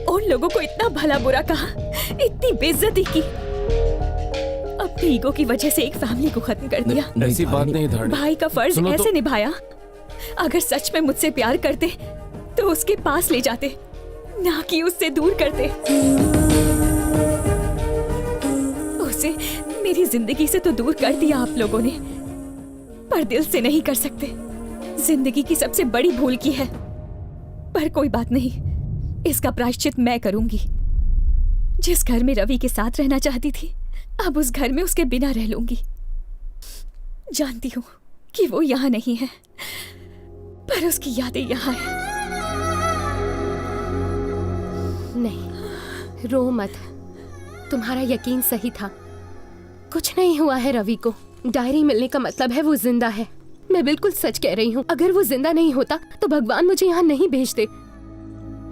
उन लोगों को इतना भला बुरा कहा, इतनी बेइज्जती की, अपनी ईगो की वजह से एक फैमिली को खत्म कर दिया। ऐसी बात नहीं धारणी। भाई का फर्ज ऐसे निभाया। अगर सच में मुझसे प्यार करते तो उसके पास ले जाते, ना कि उससे दूर करते। उसे मेरी जिंदगी से तो दूर कर दिया आप लोगों ने, पर दिल से नहीं कर सकते। जिंदगी की सबसे बड़ी भूल की है। पर कोई बात नहीं, इसका प्रायश्चित मैं करूंगी। जिस घर में रवि के साथ रहना चाहती थी, अब उस घर में उसके बिना रह लूंगी। जानती हूँ कि वो यहाँ नहीं है, पर उसकी यादें यहाँ है। नहीं, रो मत। तुम्हारा यकीन सही था। कुछ नहीं हुआ है रवि को। डायरी मिलने का मतलब है वो जिंदा है। मैं बिल्कुल सच कह रही हूँ। अगर वो जिंदा नहीं होता तो भगवान मुझे यहाँ नहीं भेजते।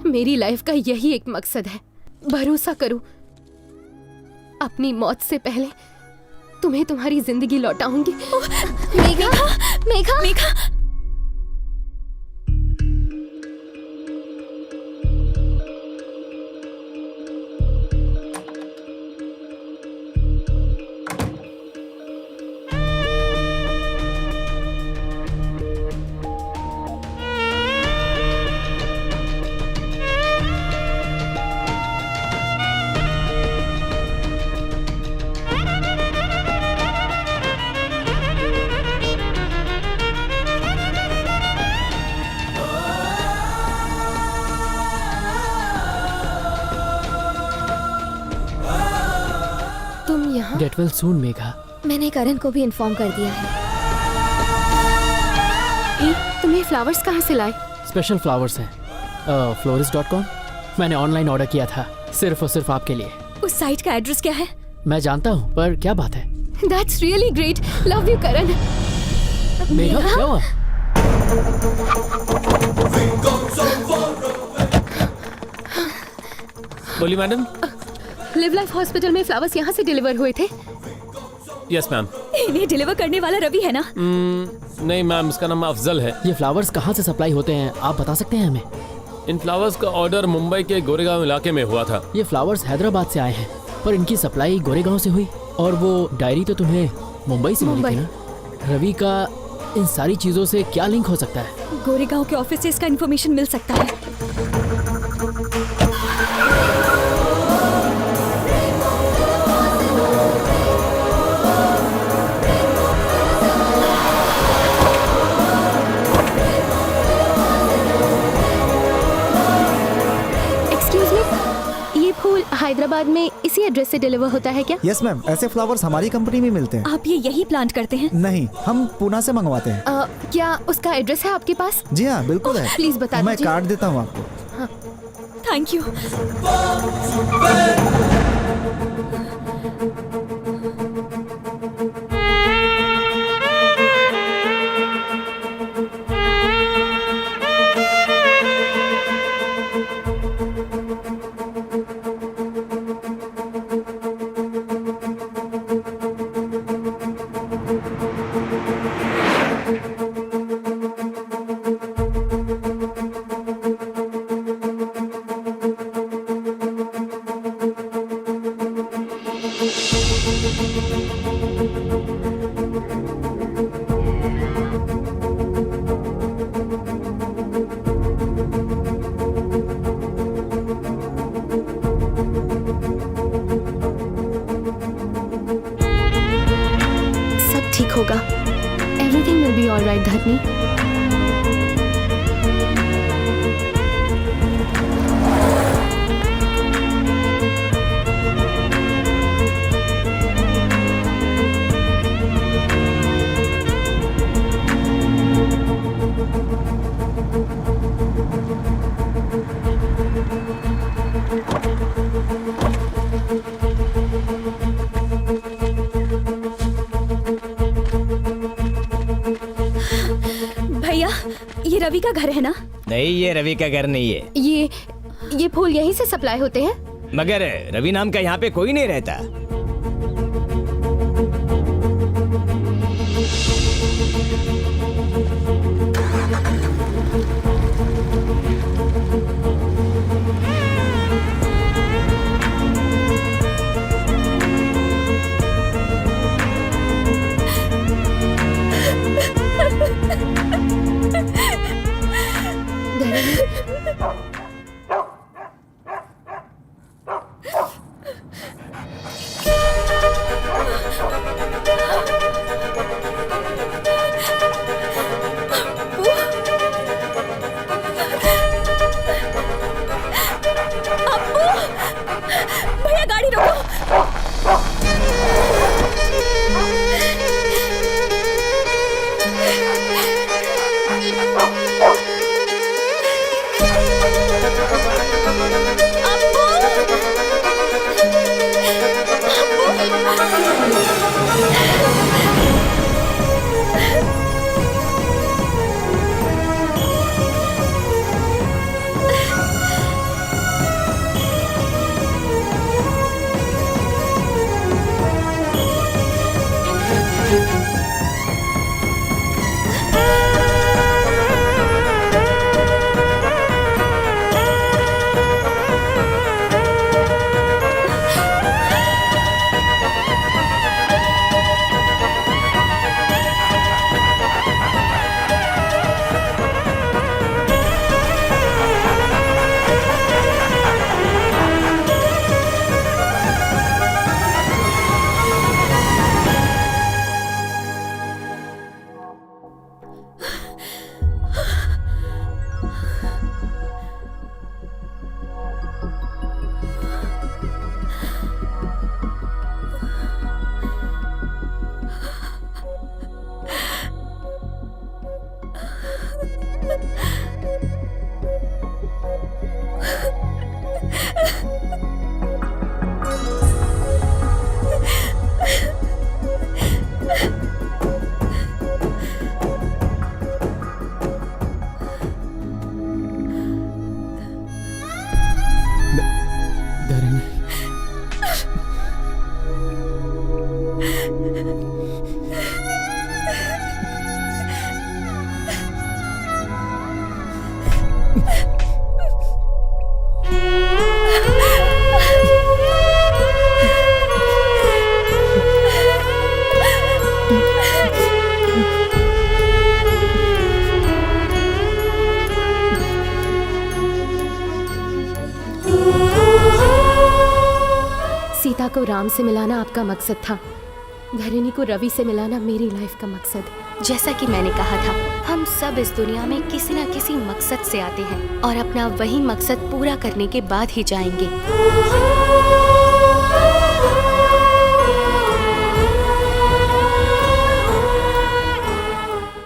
मेरी लाइफ का यही एक मकसद है। भरोसा करो, अपनी मौत से पहले तुम्हें तुम्हारी जिंदगी लौटाऊंगी। Megha, Megha, Megha. Get well soon, Megha. मैंने करण को भी इन्फॉर्म कर दिया है। तुम्हें फ्लावर्स कहाँ से लाए? स्पेशल फ्लावर्स हैं, florist.com। मैंने ऑनलाइन ऑर्डर किया था, सिर्फ और सिर्फ आपके लिए। उस साइट का एड्रेस क्या है? मैं जानता हूँ, पर क्या बात है? That's really great. Love you, करण। मेघा, क्या हुआ? बोली मैडम। लिव लाइफ हॉस्पिटल में फ्लावर्स यहाँ से डिलीवर हुए थे। Yes ma'am. इन्हें डिलीवर करने वाला रवि है ना? नहीं मैम, इसका नाम अफजल है। ये फ्लावर्स कहाँ से सप्लाई होते हैं, आप बता सकते हैं हमें? इन फ्लावर्स का ऑर्डर मुंबई के गोरेगांव इलाके में हुआ था। ये फ्लावर्स हैदराबाद से आए हैं, पर इनकी सप्लाई गोरेगांव से हुई। और वो डायरी तो तुम्हें मुंबई से मिली थी ना? रवि का इन सारी चीजों से क्या लिंक हो सकता है? गोरेगांव के ऑफिस से इसका इन्फॉर्मेशन मिल सकता है। एक्सक्यूज मी, ये फूल हैदराबाद में इसी एड्रेस से डिलीवर होता है क्या? यस मैम, ऐसे फ्लावर्स हमारी कंपनी में मिलते हैं। आप ये यही प्लांट करते हैं? नहीं, हम पूना से मंगवाते हैं। क्या उसका एड्रेस है आपके पास? जी हाँ, बिल्कुल है। प्लीज बता मैं दीजिए। कार्ड देता हूँ आपको। Thank you. सब ठीक होगा। एवरीथिंग विल बी ऑलराइट धरनी। भैया, ये रवि का घर है ना? नहीं, ये रवि का घर नहीं है। ये फूल यहीं से सप्लाई होते हैं? मगर रवि नाम का यहाँ पे कोई नहीं रहता। भैया गाड़ी रोको। सीता को राम से मिलाना आपका मकसद था, धरणी को रवि से मिलाना मेरी लाइफ का मकसद। जैसा कि मैंने कहा था, हम सब इस दुनिया में किसी न किसी मकसद से आते हैं और अपना वही मकसद पूरा करने के बाद ही जाएंगे।